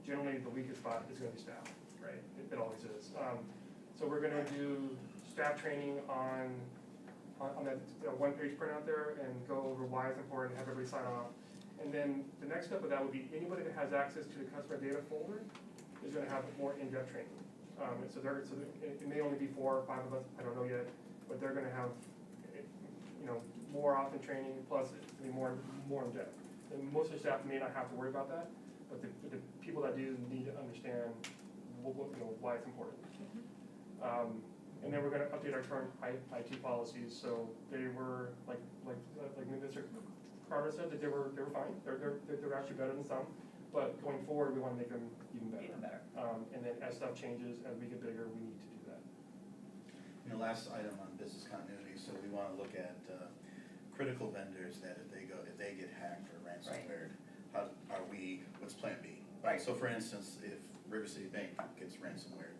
S7: generally the weakest spot is gonna be staff, right? It always is. So we're gonna do staff training on that 1-page printout there and go over why it's important, have everybody sign off. And then the next step of that would be anybody that has access to the customer data folder is gonna have more in-depth training. So it may only be 4 or 5 of us, I don't know yet, but they're gonna have, more often training, plus it's gonna be more in-depth. And most of the staff may not have to worry about that, but the people that do need to understand why it's important. And then we're gonna update our current IT policies, so they were, like Mr. Carter said, that they were fine, they're actually better than some, but going forward, we wanna make them even better.
S3: Even better.
S7: And then as stuff changes, as we get bigger, we need to do that.
S4: And the last item on business continuity, so we wanna look at critical vendors that if they get hacked or ransomware, how what's plan B?
S3: Right.
S4: So for instance, if River City Bank gets ransomware,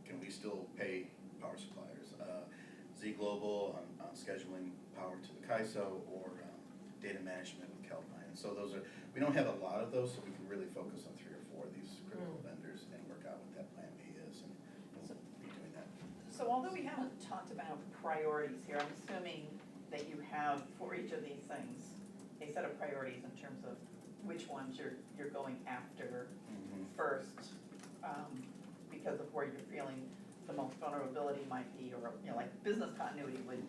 S4: can we still pay power suppliers? Z Global on scheduling power to the CAISO, or data management with Calpine. And so we don't have a lot of those, so we can really focus on 3 or 4 of these critical vendors and work out what that plan B is, and we'll be doing that.
S3: So although we haven't talked about priorities here, I'm assuming that you have, for each of these things, a set of priorities in terms of which ones you're going after first, because of where you're feeling the most vulnerability might be, or, like business continuity would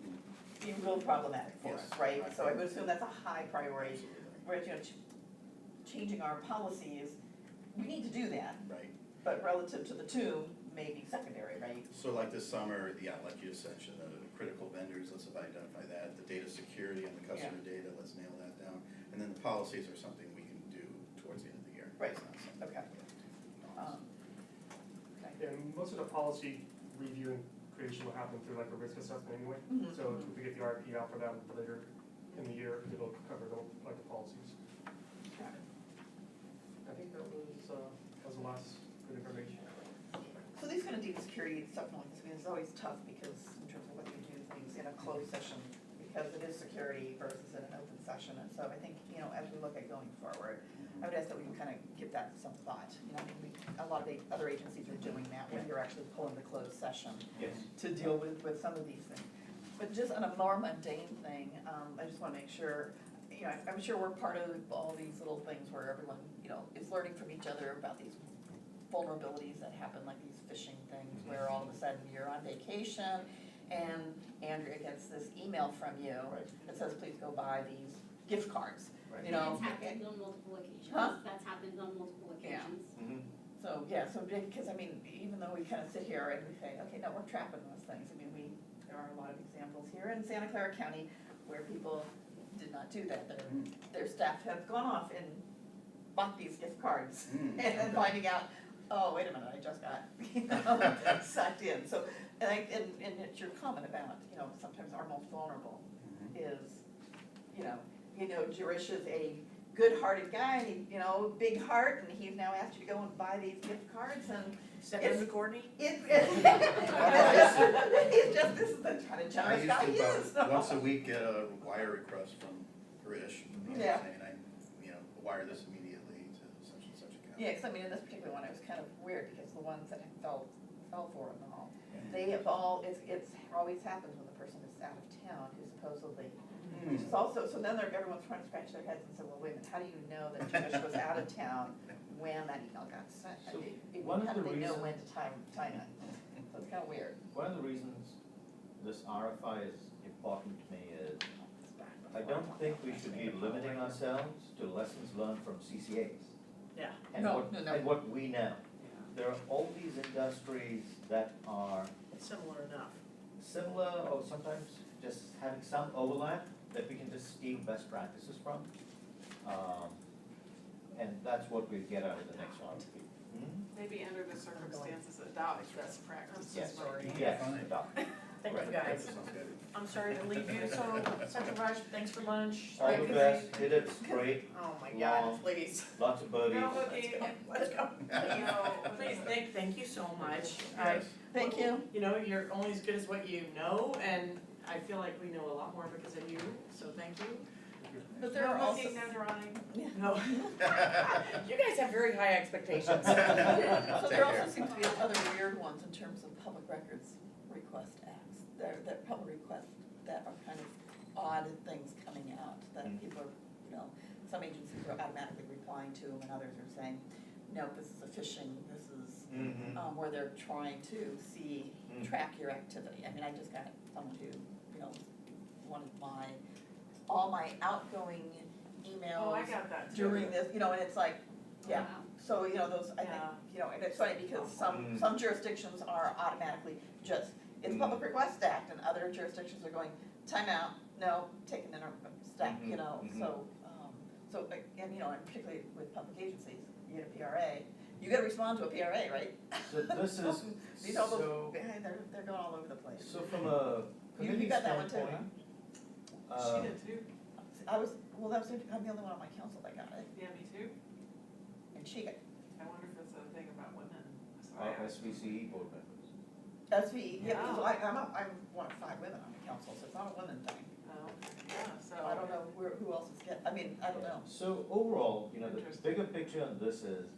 S3: be real problematic for us,
S4: Yes,
S3: right?
S4: I
S3: So I
S4: agree.
S3: would assume that's a high priority.
S4: Absolutely.
S3: Whereas, changing our policies, we need to do that,
S4: Right.
S3: but relative to the two, maybe secondary, right?
S4: So like this summer, like you just mentioned, the critical vendors, let's identify that, the data security and the customer data, let's nail that down. And then the policies are something we can do towards the end of the year.
S3: Right.
S4: It's not something
S3: Okay.
S4: we have to do.
S3: Okay.
S7: And most of the policy review and creation will happen through like a risk assessment anyway.
S3: Mhm.
S7: So if we get the RFP out for that later in the year, it'll cover the policies. I think that was the last good information.
S3: So these kind of deep security stuff like this, I mean, it's always tough because in terms of whether you do things in a closed session, because it is security versus in an open session. And so I think, as we look at going forward, I would ask that we can kind of give that some thought. I mean, a lot of the other agencies are doing that, where you're actually pulling the closed session
S8: Yes.
S3: to deal with some of these things. But just on a more mundane thing, I just wanna make sure, I'm sure we're part of all these little things where everyone, is learning from each other about these vulnerabilities that happen, like these phishing things, where all of a sudden you're on vacation and Andrea gets this email from you
S8: Right.
S3: that says, please go buy these gift cards,
S8: Right.
S2: That's happened on multiple occasions.
S3: Huh?
S2: That's happened on multiple
S3: Yeah.
S2: occasions.
S8: Mhm.
S3: So, because even though we kind of sit here and we say, okay, no, we're trapping those things, there are a lot of examples here in Santa Clara County where people did not do that. Their staff have gone off and bought these gift cards and then finding out, oh, wait a minute, I just got, sucked in. So, and it's your comment about, sometimes our most vulnerable is, Jerish is a good-hearted guy, and big heart, and he's now asked you to go and buy these gift cards, and
S1: Step into Courtney?
S3: it's just, this is the kind of
S4: I
S3: generous guy he
S4: used to
S3: is.
S4: about once a week get a wire request from Rish,
S3: Yeah.
S4: saying wire this immediately to such and such account.
S3: Yeah, because in this particular one, it was kind of weird, because the ones that fell for it and all, they have all, it's always happens when the person is out of town, who supposedly, which is also, so then everyone's trying to scratch their heads and say, well, wait a minute, how do you know that Jerish was out of town when that email got sent?
S8: So one of
S3: How do
S8: the
S3: they know
S8: reasons-
S3: when to time it? So it's kind of weird.
S8: One of the reasons this RFI is important to me is, I don't think we should be limiting ourselves to lessons learned from CCAs.
S1: Yeah.
S8: And
S3: No,
S8: what,
S3: no.
S8: and what we know. There are all these industries that are
S1: Similar enough.
S8: similar or sometimes just having some overlap that we can just steal best practices from. And that's what we get out of the next RFP.
S5: Maybe under the circumstances, adopt best practices.
S8: Yes,
S5: right?
S8: yes,
S4: Fine.
S8: adopt.
S1: Thank you,
S8: Right.
S1: guys.
S4: Sounds good.
S1: I'm sorry to leave you so such a rush. Thanks for lunch.
S8: All the
S1: Thank you.
S8: best, hit it straight,
S1: Oh my
S8: Long.
S1: God, please.
S8: lots of birdies.
S5: No,
S1: Let's
S5: okay.
S1: go. Let's go. Please, thank you so much.
S4: Yes.
S3: Thank you.
S1: You're only as good as what you know, and I feel like we know a lot more because of you, so thank you.
S3: But there are
S5: No
S3: also,
S5: looking, no drawing.
S1: No. You guys have very high expectations.
S3: so
S4: Take
S3: there also
S4: care.
S3: seem to be other weird ones in terms of public records request acts. That public requests that are kind of odd things coming out, that people are, some agencies are automatically replying to them, and others are saying, no, this is a phishing, this is, where they're trying to track your activity. I mean, I just got someone who, wanted all my outgoing emails
S5: Oh, I got that too.
S3: during this, and it's like, yeah.
S2: Wow.
S3: So, those, I think, and it's funny because some jurisdictions are automatically just, it's Public Request Act, and other jurisdictions are going, time out, no, take an interim step, so, and, and particularly with public agencies, you get a PRA, you gotta respond to a PRA, right?
S8: So this is,
S3: These all those,
S8: so,
S3: they're going all over the place.
S8: so from a
S3: You
S8: committee
S3: got that one too,
S8: standpoint,
S5: She did too.
S3: I'm the only one on my council that got it.
S5: Yeah, me too.
S3: mean, she got,
S5: I wonder if it's a thing about women, so
S8: Our
S5: I asked.
S8: SVCE board members.
S3: SVE, yeah, because
S5: Yeah.
S3: I'm one of 5 women on the council, so it's not a women thing.
S5: Oh, yeah, so.
S3: I don't know who else is getting, I mean, I don't know.
S8: So overall, you know, the
S5: Interesting.
S8: bigger picture on this is,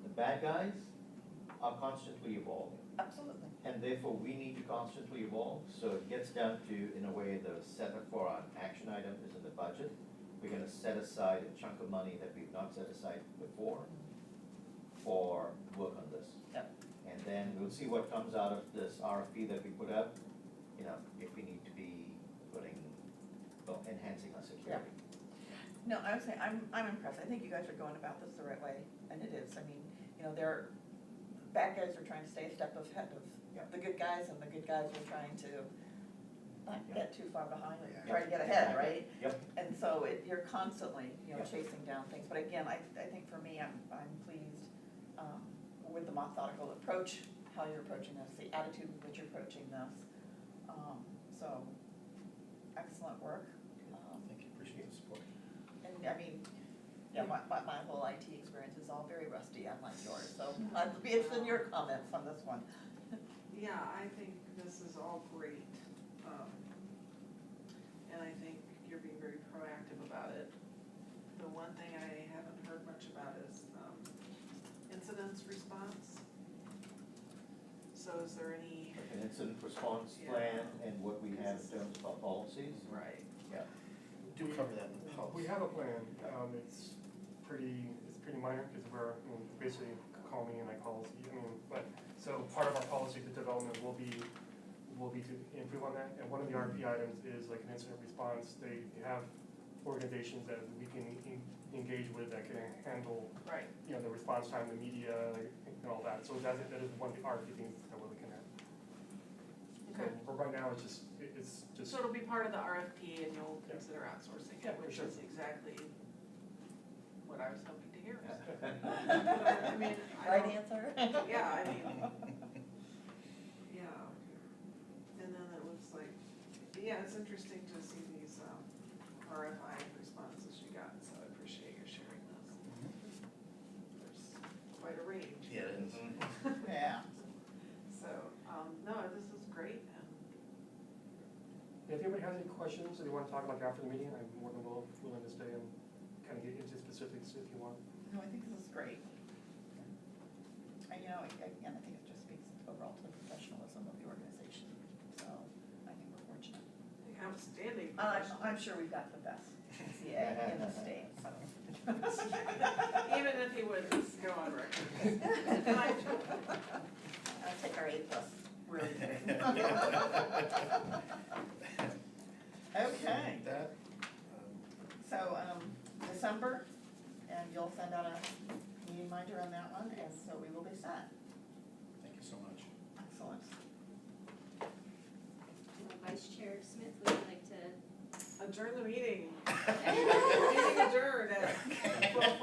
S8: the bad guys are constantly evolving.
S3: Absolutely.
S8: And therefore, we need to constantly evolve, so it gets down to, in a way, the setup for our action item is in the budget. We're gonna set aside a chunk of money that we've not set aside before for work on this.
S3: Yep.
S8: And then we'll see what comes out of this RFP that we put out, you know, if we need to be enhancing our security.
S3: No, I would say, I'm impressed, I think you guys are going about this the right way, and it is, I mean, you know, bad guys are trying to stay a step ahead of the good guys, and the good guys are trying to not get too far behind, and try to get ahead, right?
S8: Yep.
S3: And so you're constantly, you know,
S8: Yep.
S3: chasing down things, but again, I think for me, I'm pleased with the methodical approach, how you're approaching this, the attitude with which you're approaching this. So, excellent work.
S4: Thank you, appreciate the support.
S3: And I mean, yeah, my whole IT experience is all very rusty, unlike yours, so I'd be interested in your comments on this one.
S5: Yeah, I think this is all great. And I think you're being very proactive about it. The one thing I haven't heard much about is incidents response. So is there any?
S8: An incident response
S5: Yeah.
S8: plan and what we have in terms of our policies.
S5: Right.
S4: Do cover that in the policy.
S7: We have a plan, it's pretty minor, because we're, I mean, basically call me and I call you, I mean, but, so part of our policy development will be to improve on that, and one of the RP items is like an incident response. They have organizations that we can engage with that can handle,
S5: Right.
S7: you know, the response time, the media, and all that, so that is one of the RP things that we're looking at. So,
S5: Okay.
S7: but right now, it's just,
S5: So it'll be part of the RFP and you'll consider outsourcing
S7: Yeah,
S5: it,
S7: for
S5: which
S7: sure.
S5: is exactly what I was hoping to hear.
S8: I
S5: mean, I
S3: Right
S5: don't-
S3: answer?
S5: Yeah, I mean, yeah. And then it looks like, yeah, it's interesting to see these RFI responses you got, so I appreciate your sharing those. There's quite a range.
S4: Yeah, it is.
S3: Yeah.
S5: So, no, this is great, and
S7: If anybody has any questions that you want to talk about after the meeting, I'm more than willing to stay and kind of get into specifics if you want.
S3: No, I think this is great. And, you know, again, I think it just speaks overall to the professionalism of the organization, so I think we're fortunate.
S5: outstanding.
S3: I'm sure we've got the best CA in the state, so.
S5: Even if he wouldn't go on record.
S3: I'll take our A+, really. Okay,
S4: That,
S3: so, December, and you'll send out a meeting reminder on that one, and so we will be set.
S4: thank you so much.
S3: Excellent.
S2: Vice Chair Smith, would you like to?
S5: Adjourn the meeting. Meeting adjourned at 12:30.